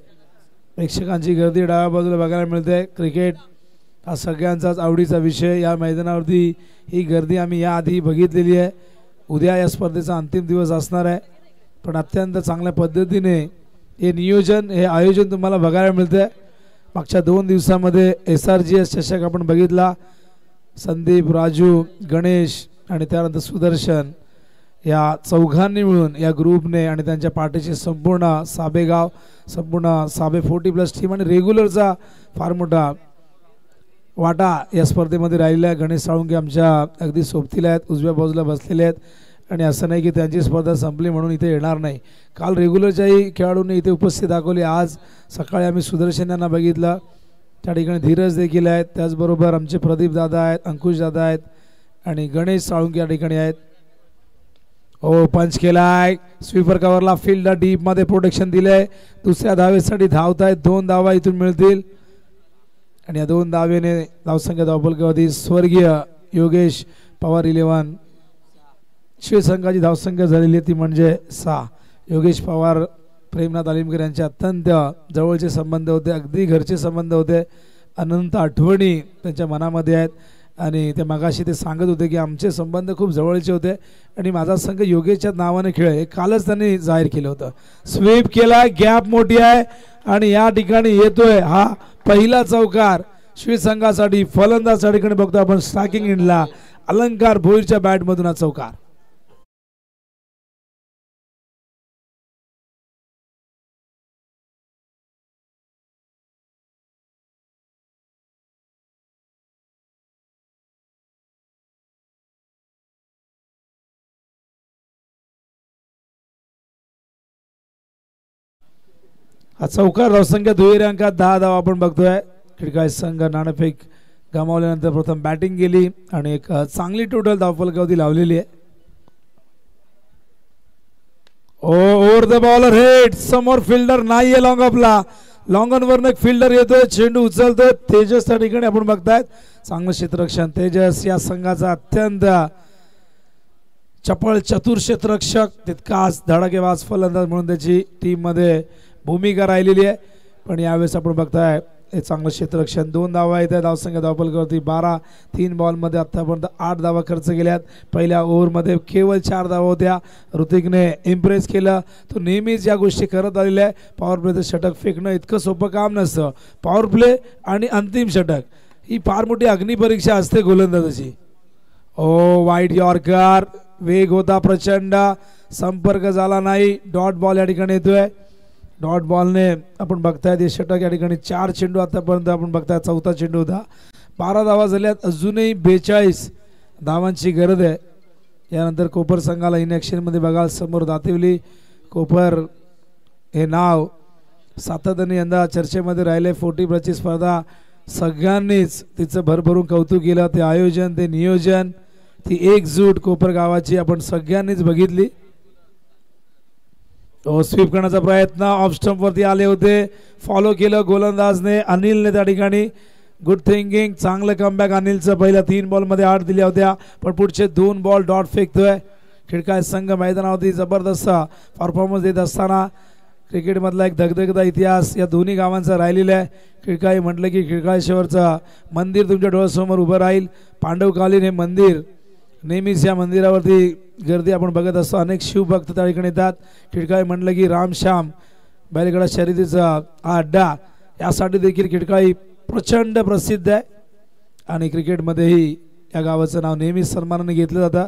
प्रेक्षकांची गर्दी डाव्या बाजूला बघायला मिळते. क्रिकेट हा सगळ्यांचाच आवडीचा विषय. या मैदानावरती ही गर्दी आम्ही याआधी बघितलेली आहे. उद्या या स्पर्धेचा अंतिम दिवस असणार आहे, पण अत्यंत चांगल्या पद्धतीने हे नियोजन हे आयोजन तुम्हाला बघायला मिळते. मागच्या 2 दिवसामध्ये SRGS चषक आपण बघितला. संदीप, राजू, गणेश आणि त्यानंतर सुदर्शन या चौघांनी मिळून या ग्रुपने आणि त्यांच्या पाठीची संपूर्ण साबेगाव, संपूर्ण साबे 40+ टीम आणि रेग्युलरचा फार मोठा वाटा या स्पर्धेमध्ये राहिलेला आहे. गणेश साळुंके आमच्या अगदी सोबतीला आहेत, उजव्या बाजूला बसलेले आहेत. आणि असं नाही की त्यांची स्पर्धा संपली म्हणून इथे येणार नाही. काल रेग्युलरच्याही खेळाडूंनी इथे उपस्थिती दाखवली. आज सकाळी आम्ही सुदर्शन यांना बघितलं, त्या ठिकाणी धीरज देखील आहेत. त्याचबरोबर आमचे प्रदीप दादा आहेत, अंकुश दादा आहेत आणि गणेश साळुंके या ठिकाणी आहेत. पंच केलाय, स्वीपर कव्हरला, फील्ड डीप मध्ये प्रोटेक्शन दिलंय. दुसऱ्या धावेसाठी धावत आहेत. 2 धावा इथून मिळतील आणि या 2 धावेने धावसंख्या धावफलकावरती स्वर्गीय योगेश पवार 11 शिवसंघाची धावसंख्या झालेली ती म्हणजे 6. योगेश पवार प्रेमनाथ आलिमकर यांचे अत्यंत जवळचे संबंध होते, अगदी घरचे संबंध होते. अनंत आठवणी त्यांच्या मनामध्ये आहेत आणि ते मगाशी ते सांगत होते की आमचे संबंध खूप जवळचे होते आणि माझा संघ योगेशच्या नावाने खेळ हे कालच त्यांनी जाहीर केलं होतं. स्वीप केला, गॅप मोठी आहे आणि या ठिकाणी येतोय हा पहिला चौकार शिवसंघासाठी. फलंदाजासाठी बघतो आपण स्ट्रायकिंग एंडला अलंकार भोईरच्या बॅटमधून हा चौकार. हा चौकार धावसंख्या दुहेरी अंकात 10 धावा आपण बघतोय. खिडकाई संघ नाणेफेक गमावल्यानंतर प्रथम बॅटिंग केली आणि एक चांगली टोटल धावफलकावरती लावलेली आहे. ओव्हर द बॉलर हेड, समोर फिल्डर नाहीये लॉंग ऑफला. लॉंग ऑन वरनं एक फिल्डर येतोय, चेंडू उचलतोय. तेजस त्या ठिकाणी आपण बघतायत चांगलं क्षेत्ररक्षण. तेजस या संघाचा अत्यंत चपळ चतुर क्षेत्ररक्षक, तितकाच धडाकेबाज फलंदाज म्हणून त्याची टीम मध्ये भूमिका राहिलेली आहे. पण यावेळेस आपण बघताय हे चांगलं क्षेत्ररक्षण. 2 धावा येत आहे. धावसंख्या धावफलकावरती 12. 3 बॉलमध्ये आतापर्यंत 8 धावा खर्च केल्यात. पहिल्या ओव्हरमध्ये केवळ 4 धावा होत्या. ऋतिकने इम्प्रेस केलं. तो नेहमीच या गोष्टी करत आलेला आहे. पॉवर प्लेचं षटक फेकणं इतकं सोपं काम नसतं. पॉवर प्ले आणि अंतिम षटक ही फार मोठी अग्निपरीक्षा असते गोलंदाजाची. वाईट यॉर्कर, वेग होता प्रचंड, संपर्क झाला नाही. डॉट बॉल या ठिकाणी येतोय. डॉट बॉलने आपण बघतायत हे षटक या ठिकाणी 4 चेंडू आतापर्यंत आपण बघताय. 4था चेंडू होता. 12 धावा झाल्यात. अजूनही 42 धावांची गरज आहे. यानंतर कोपर संघाला इन ॲक्शनमध्ये बघाल समोर दातिवली. कोपर हे नाव सातत्याने यंदा चर्चेमध्ये राहिले. 40+ स्पर्धा सगळ्यांनीच तिचं भरभरून कौतुक केलं. ते आयोजन, ते नियोजन, ती एकजूट कोपर गावाची आपण सगळ्यांनीच बघितली. स्वीप करण्याचा प्रयत्न, ऑफ स्टंप वरती आले होते, फॉलो केलं गोलंदाजने, अनिलने त्या ठिकाणी. गुड थिंकिंग, चांगलं कमबॅक अनिलचं. पहिल्या 3 बॉलमध्ये 8 दिल्या होत्या, पण पुढचे 2 बॉल डॉट फेकतोय. खिडकाय संघ मैदानावरती जबरदस्त परफॉर्मन्स देत असताना क्रिकेटमधला एक धगधगता इतिहास या दोन्ही गावांचा राहिलेला आहे. खिडकाई म्हटलं की खिडकाळेश्वरचं मंदिर तुमच्या डोळ्यासमोर उभं राहील. पांडवकालीन हे मंदिर, नेहमीच या मंदिरावरती गर्दी आपण बघत असतो. अनेक शिवभक्त त्या ठिकाणी येतात. खिडकाळी म्हटलं की रामश्याम बैलगाडा शर्यतीचा हा अड्डा, यासाठी देखील खिडकाळी प्रचंड प्रसिद्ध आहे आणि क्रिकेटमध्येही या गावाचं नाव नेहमीच सन्मानाने घेतलं जातं.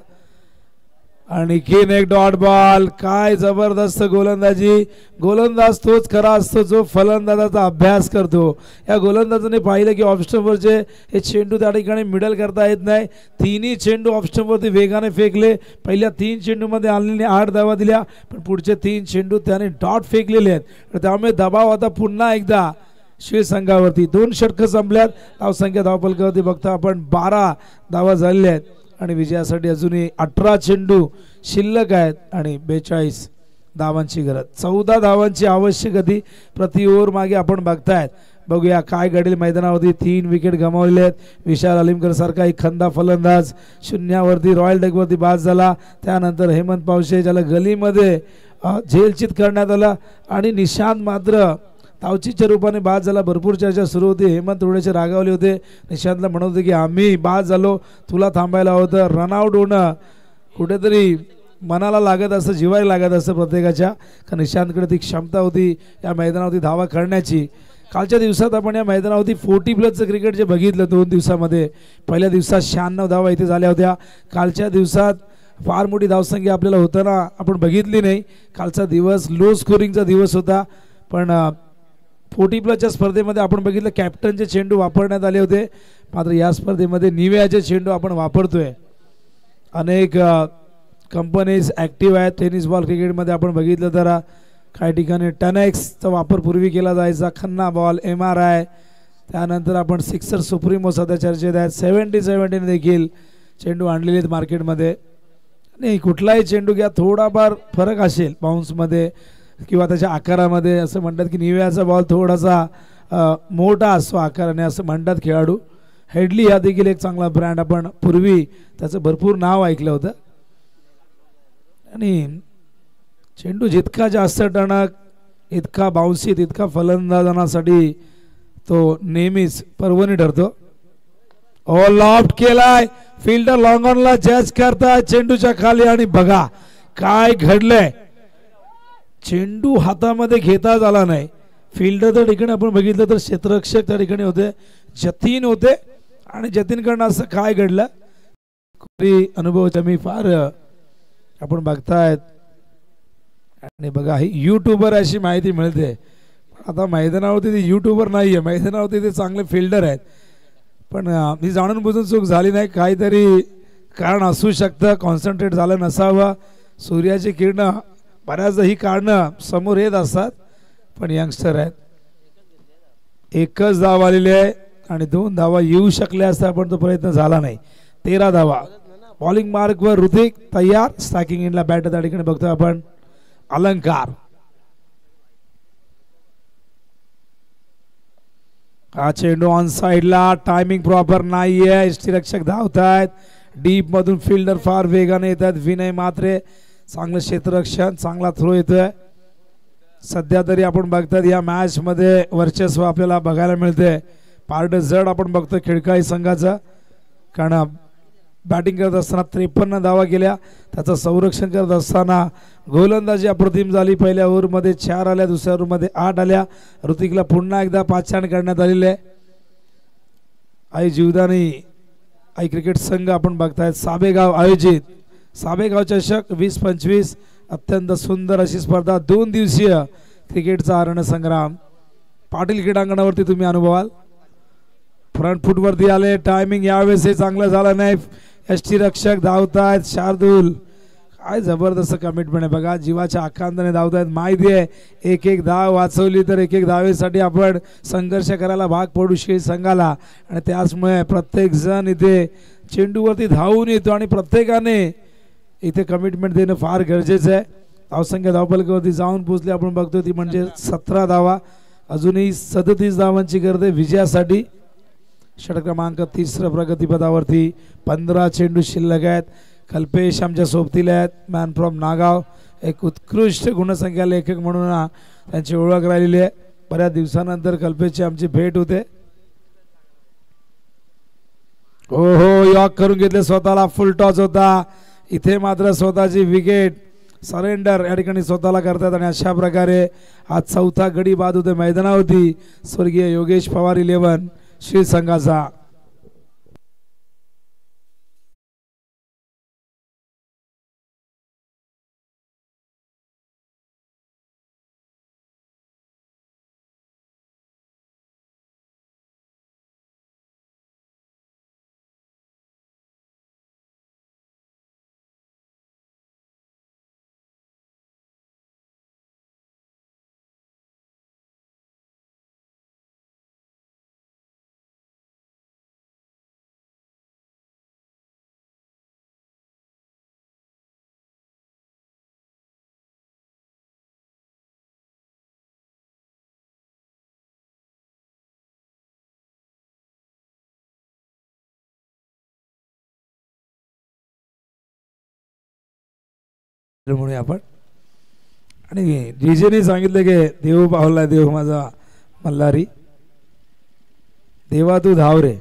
आणि किन एक डॉट बॉल, काय जबरदस्त गोलंदाजी. गोलंदाज तोच खरा असतो जो फलंदाजाचा अभ्यास करतो. या गोलंदाजाने पाहिलं की ऑफस्टंपवरचे हे चेंडू त्या ठिकाणी मिडल करता येत नाही. 3ही चेंडू ऑफस्टंपवरती वेगाने फेकले. पहिल्या 3 चेंडूमध्ये आणलेले 8 धावा दिल्या, पण पुढचे 3 चेंडू त्याने डॉट फेकलेले आहेत. त्यामुळे दबाव आता पुन्हा एकदा शिवसंघावरती. 2 षटकं संपल्यात. धावसंख्या धावफलकावरती बघता आपण 12 धावा झालेल्या आहेत आणि विजयासाठी अजूनही 18 चेंडू शिल्लक आहेत आणि 42 धावांची गरज. 14 धावांची आवश्यकता प्रति ओव्हर मागे आपण बघतायत. बघूया काय घडेल मैदानावरती. 3 विकेट गमावलेले आहेत. विशाल अलिमकर सारखा एक खंदा फलंदाज शून्यावरती रॉयल डेकवरती बाद झाला. त्यानंतर हेमंत पावशे ज्याला गलीमध्ये झेलचित करण्यात आला आणि निशांत मात्र धावचीच्या रूपाने बाद झाला. भरपूर चर्चा सुरू होती. हेमंत थोडेसे रागावले होते. निशांतला म्हणत होते की आम्ही बाद झालो, तुला थांबायला होतं. रनआउट होणं कुठेतरी मनाला लागत असतं, जिवायला लागत असतं प्रत्येकाच्या. का निशांतकडे ती क्षमता होती या मैदानावरती धावा करण्याची. कालच्या दिवसात आपण या मैदानावरती 40+ क्रिकेट जे बघितलं 2 दिवसामध्ये, पहिल्या दिवसात 96 धावा इथे झाल्या होत्या. कालच्या दिवसात फार मोठी धावसंख्या आपल्याला होताना आपण बघितली नाही. कालचा दिवस लो स्कोरिंगचा दिवस होता. पण 40+ स्पर्धेमध्ये आपण बघितलं कॅप्टनचे चेंडू वापरण्यात आले होते. मात्र या स्पर्धेमध्ये निव्याचे चेंडू आपण वापरतोय. अनेक कंपनीज ॲक्टिव्ह आहेत टेनिस बॉल क्रिकेटमध्ये. आपण बघितलं तर काही ठिकाणी 10Xचा वापर पूर्वी केला जायचा. खन्ना बॉल, MRI, त्यानंतर आपण सिक्सर सुप्रीमो सध्या चर्चेत आहेत. 70-70 देखील चेंडू आणलेले आहेत मार्केटमध्ये. नाही, कुठलाही चेंडू घ्या, थोडाफार फरक असेल बाउन्समध्ये किंवा त्याच्या आकारामध्ये. असं म्हणतात की निव्याचा बॉल थोडासा मोठा असतो आकाराने असं म्हणतात खेळाडू. हेडली हा देखील एक चांगला ब्रँड, आपण पूर्वी त्याचं भरपूर नाव ऐकलं होतं. आणि चेंडू जितका जास्त टणक, इतका बाउन्सी, तितका फलंदाजांसाठी तो नेहमीच पर्वणी ठरतो. लॉफ्ट केलाय, फिल्डर लॉंग ऑनला जज करताय चेंडूच्या खाली. आणि बघा काय घडलंय, चेंडू हातामध्ये घेताच आला नाही. फिल्डर त्या ठिकाणी आपण बघितलं तर क्षेत्ररक्षक त्या ठिकाणी होते, जतीन होते. आणि जतीनकडनं असं काय घडलं, अनुभव मी फार आपण बघतायत. आणि बघा ही यूट्यूबर अशी माहिती मिळते. आता मैदानावरती ते यूट्यूबर नाही आहे, मैदानावरती ते चांगले फिल्डर आहेत. पण मी जाणून बुजून चूक झाली नाही, काहीतरी कारण असू शकतं, कॉन्सन्ट्रेट झालं नसावं. सूर्याची किरणं बऱ्याचदा ही कारणं समोर येत असतात. पण यंगस्टर आहेत. एकच धाव आलेली आहे आणि 2 धावा येऊ शकल्या असता पण तो प्रयत्न झाला नाही. 13 धावा. बॉलिंग मार्कवर ऋतिक तयार. स्ट्रायकिंग एंडला बॅटर त्या ठिकाणी बघतोय आपण अलंकार. हा चेंडू ऑन साइडला, टायमिंग प्रॉपर नाहीये. यष्टीरक्षक धावतायत. डीप मधून फिल्डर फार वेगाने येतात. विनय मात्रे चांगलं क्षेत्ररक्षण, चांगला थ्रो येतोय. सध्या तरी आपण बघतात या मॅच मध्ये वर्चस्व आपल्याला बघायला मिळते. पार्ट जड आपण बघतोय खिळकाई संघाचं, कारण बॅटिंग करत असताना 53 धावा केल्या. त्याचं संरक्षण करत असताना गोलंदाजी अप्रतिम झाली. पहिल्या ओव्हरमध्ये 4 आल्या, दुसऱ्या ओव्हरमध्ये 8 आल्या. ऋतिकला पुन्हा एकदा पाचारण करण्यात आलेले. आई जीवदानी आई क्रिकेट संघ आपण बघतायत साबेगाव आयोजित साबेगाव चषक 20-25 अत्यंत सुंदर अशी स्पर्धा. 2 दिवसीय क्रिकेटचा रणसंग्राम पाटील क्रीडांगणावरती तुम्ही अनुभवाल. फ्रंट फूट वरती आले. टायमिंग यावेळेस चांगलं झालं नाही. यष्टीरक्षक धावतायत. शार्दूल, काय जबरदस्त कमिटमेंट आहे बघा. जीवाच्या आकांताने धावतायत. माहिती आहे एक धाव वाचवली तर एक धावेसाठी आपण संघर्ष करायला भाग पडू शकेल संघाला. आणि त्याचमुळे प्रत्येक जण इथे चेंडूवरती धावून येतो आणि प्रत्येकाने इथे कमिटमेंट देणं फार गरजेचं आहे. धावसंख्या धावफलकावरती जाऊन पोहोचली आपण बघतो ती म्हणजे 17 धावा. अजूनही 37 धावांची गरज आहे विजयासाठी. षटक क्रमांक 30 प्रगतीपदावरती 15 चेंडू शिल्लक आहेत. कल्पेश आमच्या सोबतीला आहेत. मॅन फ्रॉम नागाव, एक उत्कृष्ट गुणसंख्या लेखक म्हणून त्यांची ओळख राहिलेली आहे. बऱ्याच दिवसानंतर कल्पेशची आमची भेट होते. हो यॉक करून घेतले स्वतःला. फुल टॉस होता. इथे मात्र स्वतःची विकेट सरेंडर या ठिकाणी स्वतःला करतात. आणि अशा प्रकारे हा 4था गडी बाद होते मैदानावरती स्वर्गीय योगेश पवार 11 श्री संघाचा. म्हणूया आपण आणि डीजेने सांगितलं की देव पावला देव माझा मल्हारी, देवा तू धाव रे.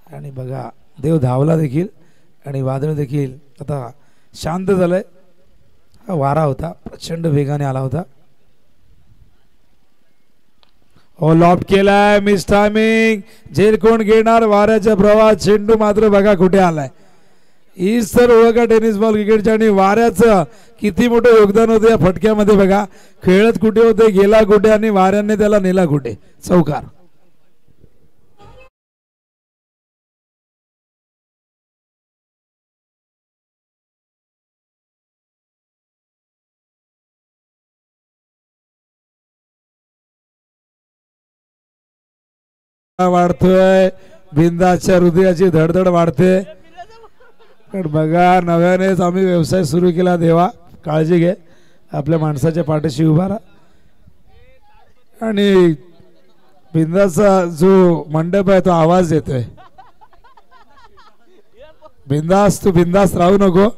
आणि बघा देव धावला देखील आणि वादळ देखील आता शांत झालंय. हा वारा होता प्रचंड वेगाने आला होता. हो लॉफ्ट केलाय, मिस टायमिंग. झेल कोण घेणार वाऱ्याच्या प्रवाहात. चेंडू मात्र बघा कुठे आलाय. हीच तर ओळख टेनिस बॉल क्रिकेटच्या. आणि वाऱ्याचं किती मोठं योगदान होतं या फटक्यामध्ये बघा. खेळत कुठे होते, गेला कुठे आणि वाऱ्याने त्याला नेला कुठे. चौकार. वाढतोय, बिंदाच्या हृदयाची धडधड वाढते. पण बघा नव्यानेच आम्ही व्यवसाय सुरू केला. देवा काळजी घे, आपल्या माणसाच्या पाठीशी उभा राहा. आणि बिंदाचा जो मंडप आहे तो आवाज येतोय. बिंदास तू बिंदास राहू नको.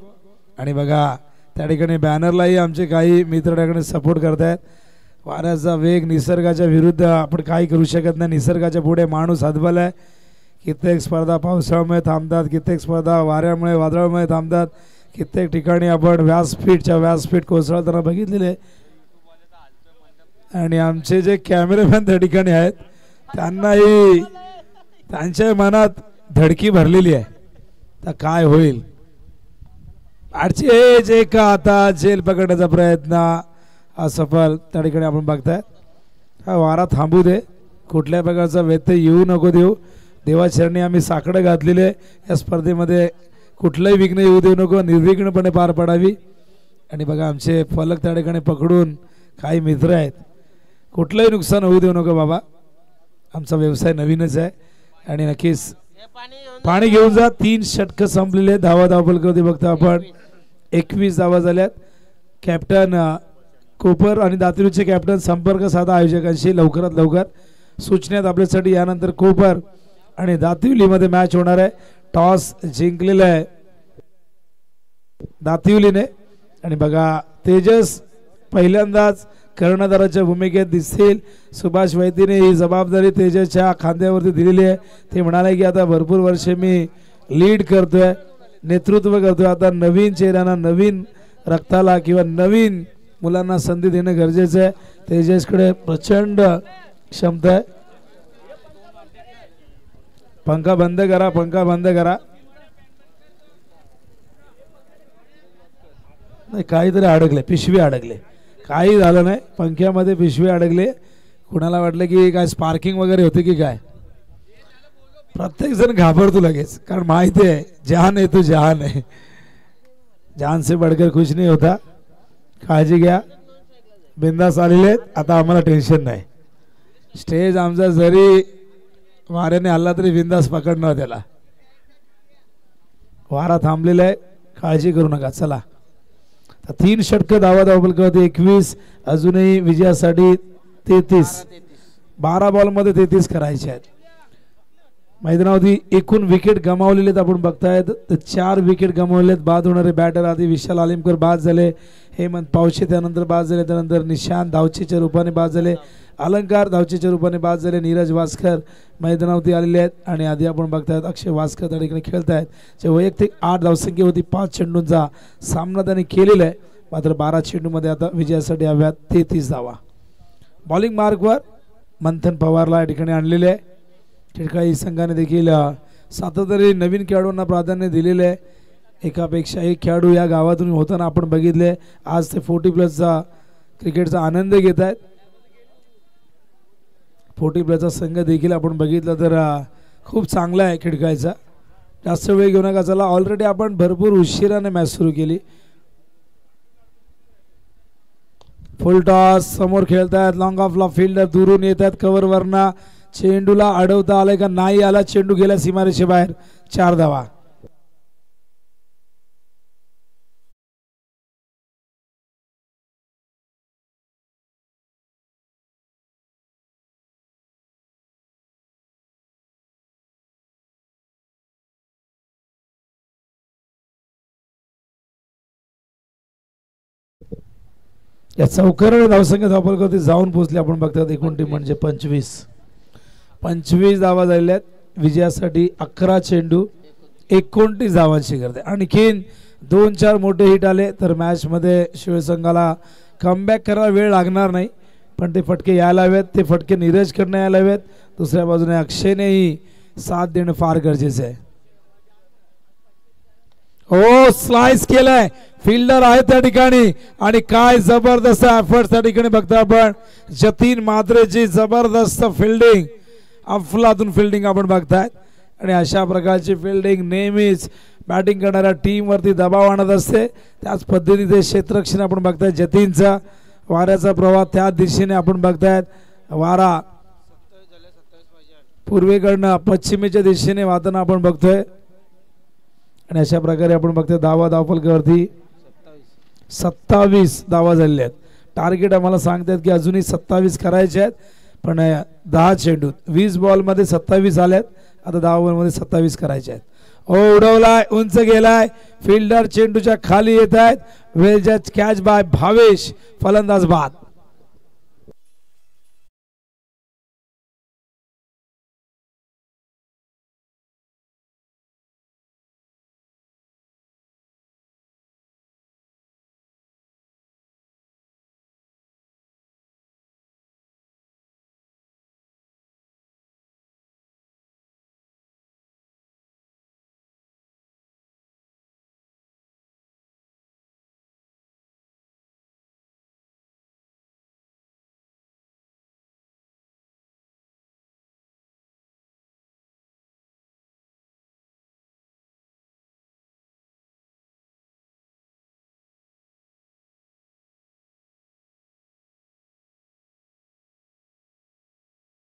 आणि बघा त्या ठिकाणी बॅनरलाही आमचे काही मित्र त्या ठिकाणी सपोर्ट करतायत. वाऱ्याचा वेग निसर्गाच्या विरुद्ध आपण काही करू शकत नाही. निसर्गाच्या पुढे माणूस हतबल आहे. कित्येक स्पर्धा पावसाळ्यामुळे थांबतात, कित्येक स्पर्धा वाऱ्यामुळे वादळामुळे थांबतात. कित्येक ठिकाणी आपण व्यासपीठ कोसळताना बघितलेले. आणि आमचे जे कॅमेरामॅन त्या ठिकाणी आहेत त्यांनाही त्यांच्या मनात धडकी भरलेली आहे. तर काय होईल. जे का आता जेल पकडण्याचा प्रयत्न असफल त्या ठिकाणी आपण बघताय. हा वारा थांबू दे, कुठल्या प्रकारचा व्यत्यय येऊ नको देऊ. देवाचरणी आम्ही साकडं घातलेले. या स्पर्धेमध्ये कुठलंही विघ्न येऊ देऊ नको, निर्विघ्नपणे पार पडावी. आणि बघा आमचे फलक त्या ठिकाणी पकडून काही मित्र आहेत. कुठलंही नुकसान होऊ देऊ नको बाबा. आमचा व्यवसाय नवीनच आहे. आणि नक्कीच पाणी घेऊन जा. 3 षटकं संपलेले. धावपलकर बघतो आपण. 21 धावा झाल्यात. कॅप्टन कोपर आणि दातिवलीचे कॅप्टन संपर्क साधा आयोजकांशी लवकरात लवकर. सूचनेत आपल्यासाठी यानंतर कोपर आणि दातिवलीमध्ये मॅच होणार आहे. टॉस जिंकलेला आहे दातिवलीने. आणि बघा तेजस पहिल्यांदाच कर्णधाराच्या भूमिकेत दिसतील. सुभाष वैद्यने ही जबाबदारी तेजसच्या खांद्यावरती दिलेली आहे. ते म्हणाले की आता भरपूर वर्षे मी लीड करतोय, नेतृत्व करतोय. आता नवीन चेहऱ्यांना, नवीन रक्ताला किंवा नवीन मुलांना संधी देणं गरजेचं आहे. तेजसकडे प्रचंड क्षमता आहे. पंखा बंद करा, पंखा बंद करा. नाही काहीतरी अडकले, पिशवी अडकले. काही झालं नाही, पंख्यामध्ये पिशवी अडकले. कुणाला वाटलं की काय स्पार्किंग वगैरे होते की काय. प्रत्येक जण घाबरतो लगेच, कारण माहिती आहे जहान आहे तो जहान आहे. जहान से बढ़कर कुछ नहीं होता. काळजी घ्या. बिंदास आलेले आहेत. आता आम्हाला टेन्शन नाही. स्टेज आमचा जरी वाऱ्याने हल्ला तरी बिंदास पकडणार त्याला. वारा थांबलेला आहे, काळजी करू नका. चला 3 षटकं धावपलकर 21. अजूनही विजयासाठी 33. 12 बॉलमध्ये 33 करायचे आहेत. मैदानावरती एकूण विकेट गमावलेले आपण बघतायत. तर 4 विकेट गमावलेत. बाद होणारे बॅटर आधी विशाल आलिमकर बाद झाले. हेमंत पावशे त्यानंतर बाद झाले. त्यानंतर निशांत धावचेच्या रूपाने बाद झाले. अलंकार धावचेच्या रूपाने बाद झाले. नीरज वास्कर मैदानावरती आलेले आहेत. आणि आधी आपण बघतायत अक्षय वास्कर त्या ठिकाणी खेळत आहेत. जे वैयक्तिक 8 धावसंख्या होती. 5 चेंडूंचा सामना त्यांनी केलेला आहे. मात्र 12 चेंडूमध्ये आता विजयासाठी हव्यात 33 धावा. बॉलिंग मार्कवर मंथन पवारला या ठिकाणी आणलेले आहे. टिळकाई संघाने देखील सातत्याने नवीन खेळाडूंना प्राधान्य दिलेले आहे. एकापेक्षा एक खेळाडू या गावातून होताना आपण बघितले. आज ते 40+ क्रिकेटचा आनंद घेत आहेत. 40+ संघ देखील आपण बघितलं तर खूप चांगला आहे खिडकायचा. जास्त वेळ घेऊ नका. चला ऑलरेडी आपण भरपूर उशिराने मॅच सुरू केली. फुल टॉस समोर खेळतायत. लॉंग ऑफला फिल्डर दुरून येत आहेत कव्हरवरना. चेंडूला अडवता आलाय का नाही आला. चेंडू गेला सीमारेषेबाहेर. 4 धावा. या चौकाराने धावसंख्या धावफलकावरती जाऊन पोहोचले. आपण बघतात एकूण टीम म्हणजे 25 धावा झालेल्या आहेत. विजयासाठी 11 चेंडू 29 धावांची गरज आहे. आणखीन 2-4 मोठे हिट आले तर मॅच मध्ये शिवसंघाला कमबॅक करायला वेळ लागणार नाही, पण ते फटके यायला हवेत, ते फटके नीरज कडनं यायला हवेत. दुसऱ्या बाजूने अक्षयनेही साथ देणं फार गरजेचं आहे. हो, स्लाइस केलाय, फिल्डर आहे त्या ठिकाणी आणि काय जबरदस्त एफर्ट त्या ठिकाणी बघता आपण. जतीन मात्रेची जबरदस्त फिल्डिंग, अफलातून फिल्डिंग आपण बघताय. आणि अशा प्रकारची फिल्डिंग नेहमीच बॅटिंग करणाऱ्या टीम वरती दबाव आणत असते. त्याच पद्धतीने क्षेत्ररक्षण आपण बघताय. जतीनचा वाऱ्याचा प्रवाह त्या दिशेने आपण बघतायत. वारा पूर्वेकडनं पश्चिमेच्या दिशेने वाहताना आपण बघतोय. आणि अशा प्रकारे आपण बघतोय धावफलकावरती 27 धावा झालेल्या आहेत. टार्गेट आम्हाला सांगतात की अजूनही 27 करायचे आहेत, पण 10 चेंडू 20 बॉलमध्ये 27 आल्यात. आता 10 बॉलमध्ये 27 करायचे आहेत. उडवलाय, उंच गेलाय, फिल्डर चेंडूच्या खाली येत आहेत. वेल जज कॅच बाय भावेश, फलंदाज बाद.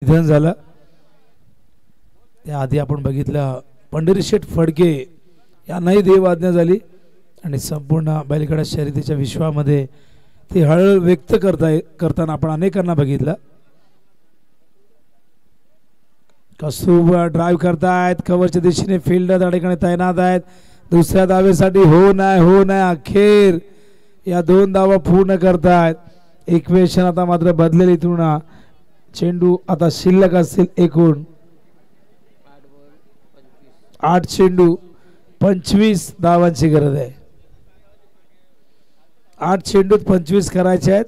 निधन झालं त्याआधी आपण बघितलं पंढरीशेठ फडके यांनाही देवआज्ञा झाली आणि संपूर्ण बैलगाडा शर्यतीच्या विश्वामध्ये ती हळहळ व्यक्त करताना आपण अनेकांना बघितलं. कस्तूब ड्राईव्ह करतायत, कव्हरच्या दिशेने फिल्डर त्या ठिकाणी तैनात आहेत. दुसऱ्या धावेसाठी हो नाही अखेर या 2 धावा पूर्ण करतायत. इक्वेशन आता मात्र बदलेली. इथून चेंडू आता शिल्लक असतील एकूण 8 चेंडू 25 धावांची गरज आहे. 8 चेंडूत 25 करायचे आहेत.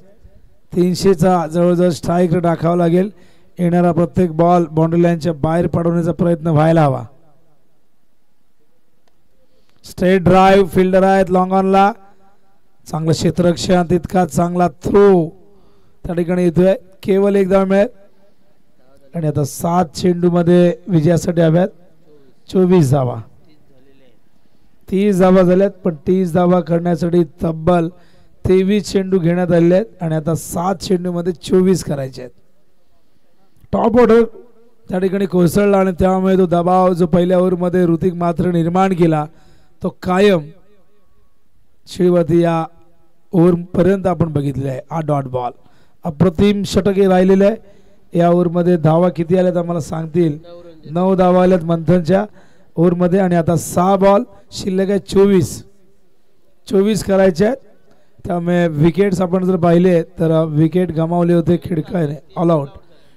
300चा जवळजवळ स्ट्राईक रेट राखावा लागेल. येणारा प्रत्येक बॉल बाउंड्री लाईनच्या बाहेर पडवण्याचा प्रयत्न व्हायला हवा. स्ट्रेट ड्राईव्ह, फिल्डर आहेत लॉंग ऑनला, चांगलं क्षेत्ररक्षण, तितका चांगला थ्रो त्या ठिकाणी येतोय. केवळ 1 धाव मिळेल आणि आता 7 चेंडू मध्ये विजयासाठी हव्यात 24 धावा. 30 धावा झाल्यात, पण 30 धावा करण्यासाठी तब्बल 23 चेंडू घेण्यात आले आहेत आणि आता 7 चेंडू मध्ये 24 करायचे आहेत. टॉप ऑर्डर त्या ठिकाणी कोसळला आणि त्यामुळे तो दबाव जो पहिल्या ओव्हरमध्ये ऋतिक मात्र निर्माण केला तो कायम शिळवती या ओव्हर पर्यंत आपण बघितले आहे. 8 डॉट बॉल, अप्रतिम षटक राहिलेले आहे. या ओव्हरमध्ये धावा किती आल्यात आम्हाला सांगतील. 9 धावा आल्यात मंथनच्या ओव्हरमध्ये आणि आता 6 बॉल शिल्लक आहे. 24 करायचे आहेत. त्यामुळे विकेट्स आपण जर पाहिले तर विकेट गमावले होते खिडकाने,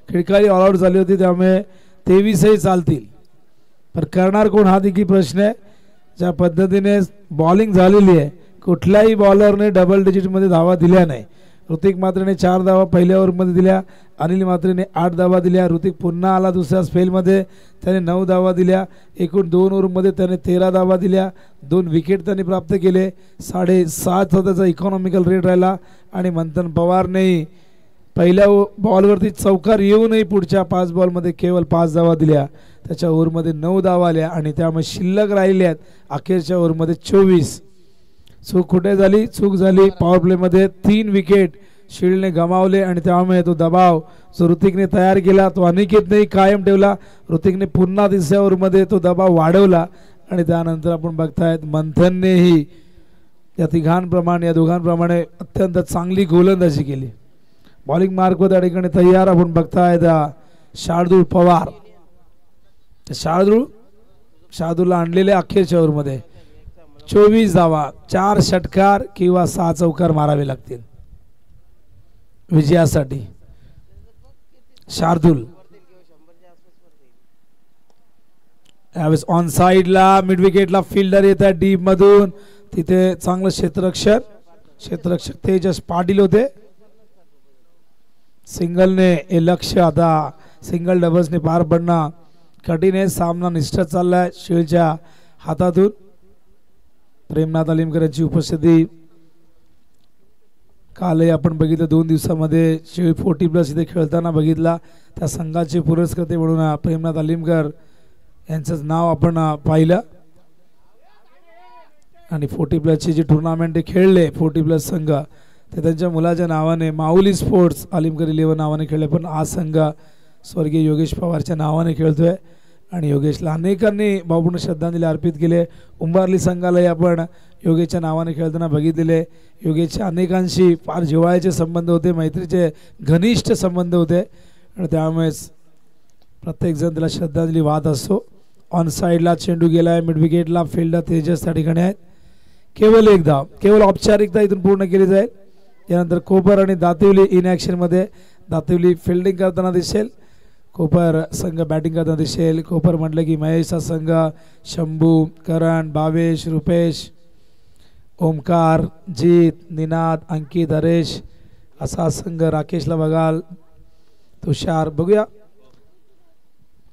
खिडकाली ऑल आउट झाली होती, त्यामुळे 23ही चालतील. पण करणार कोण हा देखील प्रश्न आहे. ज्या पद्धतीने बॉलिंग झालेली आहे कुठल्याही बॉलरने डबल डिजिटमध्ये धावा दिल्या नाही. ऋतिक मात्रेने 4 धावा पहिल्या ओव्हरमध्ये दिल्या, अनिल मात्रेने 8 धावा दिल्या. ऋतिक पुन्हा आला दुसऱ्या स्पेलमध्ये, त्याने 9 धावा दिल्या. एकूण 2 ओव्हरमध्ये त्याने 13 धावा दिल्या. 2 विकेट त्यांनी प्राप्त केले. 7.5 त्याचा इकॉनॉमिकल रेट राहिला आणि मंथन पवारनेही पहिल्या बॉलवरती चौकार येऊनही पुढच्या 5 बॉलमध्ये केवळ 5 धावा दिल्या. त्याच्या ओव्हरमध्ये 9 धावा आल्या आणि त्यामुळे शिल्लक राहिल्या आहेत अखेरच्या ओव्हरमध्ये 24. चूक कुठे झाली? चूक झाली पॉवर प्लेमध्ये. 3 विकेट शिल्डने गमावले आणि त्यामुळे तो दबाव जो ऋतिकने तयार केला तो अनिकेतनेही कायम ठेवला. ऋतिकने पुन्हा 3ऱ्या ओव्हरमध्ये तो दबाव वाढवला आणि त्यानंतर आपण बघतायत मंथननेही या तिघांप्रमाणे या दोघांप्रमाणे अत्यंत चांगली गोलंदाजी केली. बॉलिंग मार्कवर त्या ठिकाणी तयार आपण बघतायत शार्दूल पवार. शार्दूलला आणलेले अखेरच्या ओव्हरमध्ये 24 धावा, 4 षटकार किंवा 6 चौकार मारावे लागतील. विजयासाठी शार्दूल यावेळेस ऑन साइडला मिड विकेटला फिल्डर येत आहे डीप मधून तिथे चांगलं क्षेत्ररक्षक तेजस पाटील होते सिंगलने हे लक्ष आता सिंगल डबल्सने पार पडणं कठीण आहे सामना निष्ठा चाललाय शिळच्या हातातून प्रेमनाथ अलिमकर यांची उपस्थिती कालही आपण बघितलं 2 दिवसामध्ये शिळ 40+ इथे खेळताना बघितला त्या संघाचे पुरस्कर्ते म्हणून प्रेमनाथ अलिमकर यांचंच नाव आपण पाहिलं आणि 40+ ची जी टुर्नामेंट खेळले 40+ संघ ते त्यांच्या मुलाच्या नावाने माऊली स्पोर्ट्स अलिमकर 11 नावाने खेळले पण हा संघ स्वर्गीय योगेश पवारच्या नावाने खेळतोय आणि योगेशला अनेकांनी भावपूर्ण श्रद्धांजली अर्पित केले उंबारली संघालाही आपण योगेशच्या नावाने खेळताना बघितलेले योगेशच्या अनेकांशी फार जिव्हाळ्याचे संबंध होते मैत्रीचे घनिष्ठ संबंध होते आणि त्यामुळेच प्रत्येकजण त्याला श्रद्धांजली वाहत असतो ऑन साइडला चेंडू गेलाय मिड विकेटला फिल्डर तेजस त्या ठिकाणी आहेत केवळ एक धाव केवळ औपचारिकता इथून पूर्ण केली जाईल यानंतर कोपर आणि दातिवली इन ॲक्शनमध्ये दातिवली फिल्डिंग करताना दिसेल कोपर संघ बॅटिंग करताना दिसेल कोपर म्हटलं की महेशचा संघ शंभू करण भावेश रुपेश ओमकार जीत निनाद अंकित हरेश असा संघ राकेशला बघाल तुषार बघूया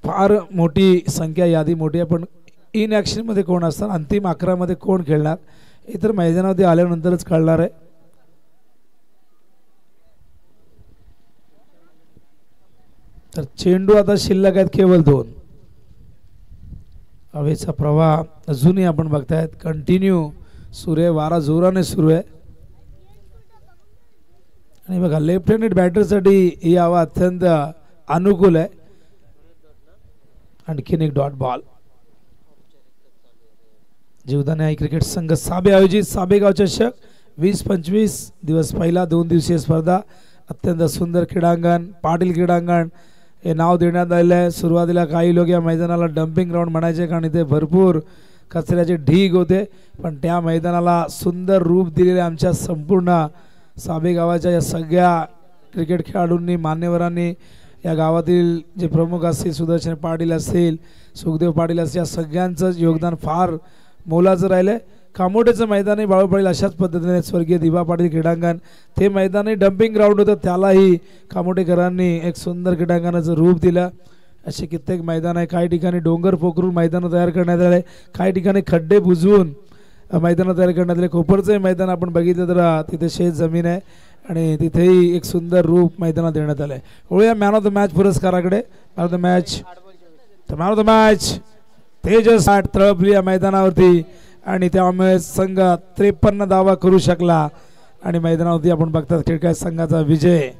फार मोठी संख्या यादी मोठी आहे पण इन ॲक्शनमध्ये कोण असतात अंतिम 11 मध्ये कोण खेळणार हे तर मैदानावरती आल्यानंतरच कळणार आहे तर चेंडू आता शिल्लक आहेत केवळ 2 हवेचा प्रवाह अजूनही आपण बघतायत कंटिन्यू सुरू आहे वारा जोराने सुरू आहे आणि बघा लेफ्ट हँडेड बॅटरसाठी ही हवा अत्यंत अनुकूल आहे आणखीन एक डॉट बॉल जीवदाने आई क्रिकेट संघ साबे आयोजित साबेगाव चषक 20-25 दिवस पहिला 2 दिवसीय स्पर्धा अत्यंत सुंदर क्रीडांगण पाटील क्रीडांगण हे नाव देण्यात आलेलं आहे सुरुवातीला काही लोक या मैदानाला डम्पिंग ग्राउंड म्हणायचे कारण इथे भरपूर कचऱ्याचे ढीग होते पण त्या मैदानाला सुंदर रूप दिलेले आमच्या संपूर्ण साबेगावाच्या या सगळ्या क्रिकेट खेळाडूंनी मान्यवरांनी या गावातील जे प्रमुख असतील सुदर्शन पाटील असतील सुखदेव पाटील असतील या सगळ्यांचं योगदान फार मोलाचं राहिलं कामोटेचं मैदानही बाळू पाटील अशाच पद्धतीने स्वर्गीय दिवा पाटील क्रीडांगण ते मैदानही डम्पिंग ग्राउंड होतं त्यालाही कामोटेकरांनी एक सुंदर क्रीडांगणाचं रूप दिलं असे कित्येक मैदान आहे काही ठिकाणी डोंगर पोखरून मैदानं तयार करण्यात आले काही ठिकाणी खड्डे बुजवून मैदानं तयार करण्यात आले कोपरचंही मैदान आपण बघितलं तर तिथे शेत जमीन आहे आणि तिथेही एक सुंदर रूप मैदानात देण्यात आलं आहे वळूया मॅन ऑफ द मॅच पुरस्काराकडे मॅन ऑफ द मॅच तर man of the match Tejas तळपली या मैदानावरती आणि त्यामुळे संघ 53 धावा करू शकला आणि मैदानावरती आपण बघतात खिळकाई संघाचा विजय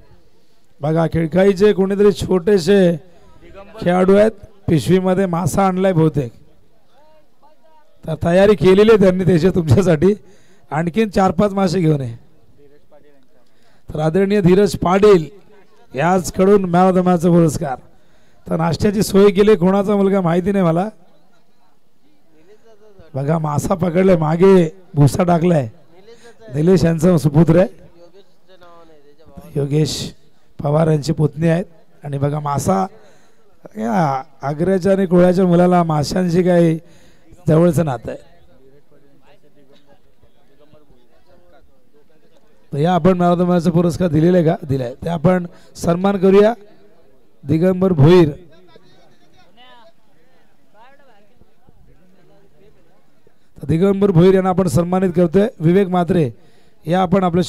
बघा खिळकाईचे कोणीतरी छोटेसे खेळाडू आहेत पिशवीमध्ये मासा आणलाय बहुतेक तर तयारी केलेली आहे त्यांनी त्याच्या तुमच्यासाठी आणखीन 4-5 मासे घेऊन ये तर आदरणीय धीरज पाटील याचकडून मॅन ऑफ द मॅचचा पुरस्कार तर नाश्त्याची सोय केली कोणाचा मुलगा माहिती नाही मला बघा मासा पकडलाय मागे भुसा टाकलाय निलेश यांचा सुपुत्र आहे योगेश पवार यांची पुतणी आहेत आणि बघा मासा या आग्र्याच्या आणि कोळ्याच्या मुलाला माशांशी काही जवळचं नातं आहे तर या आपण मॅन ऑफ द मॅचचा पुरस्कार दिलेला आहे का दिलाय ते आपण सन्मान करूया दिगंबर भोईर दिगंबर भोईर यांना आपण सन्मानित करतोय विवेक म्हात्रे या आपण आपल्या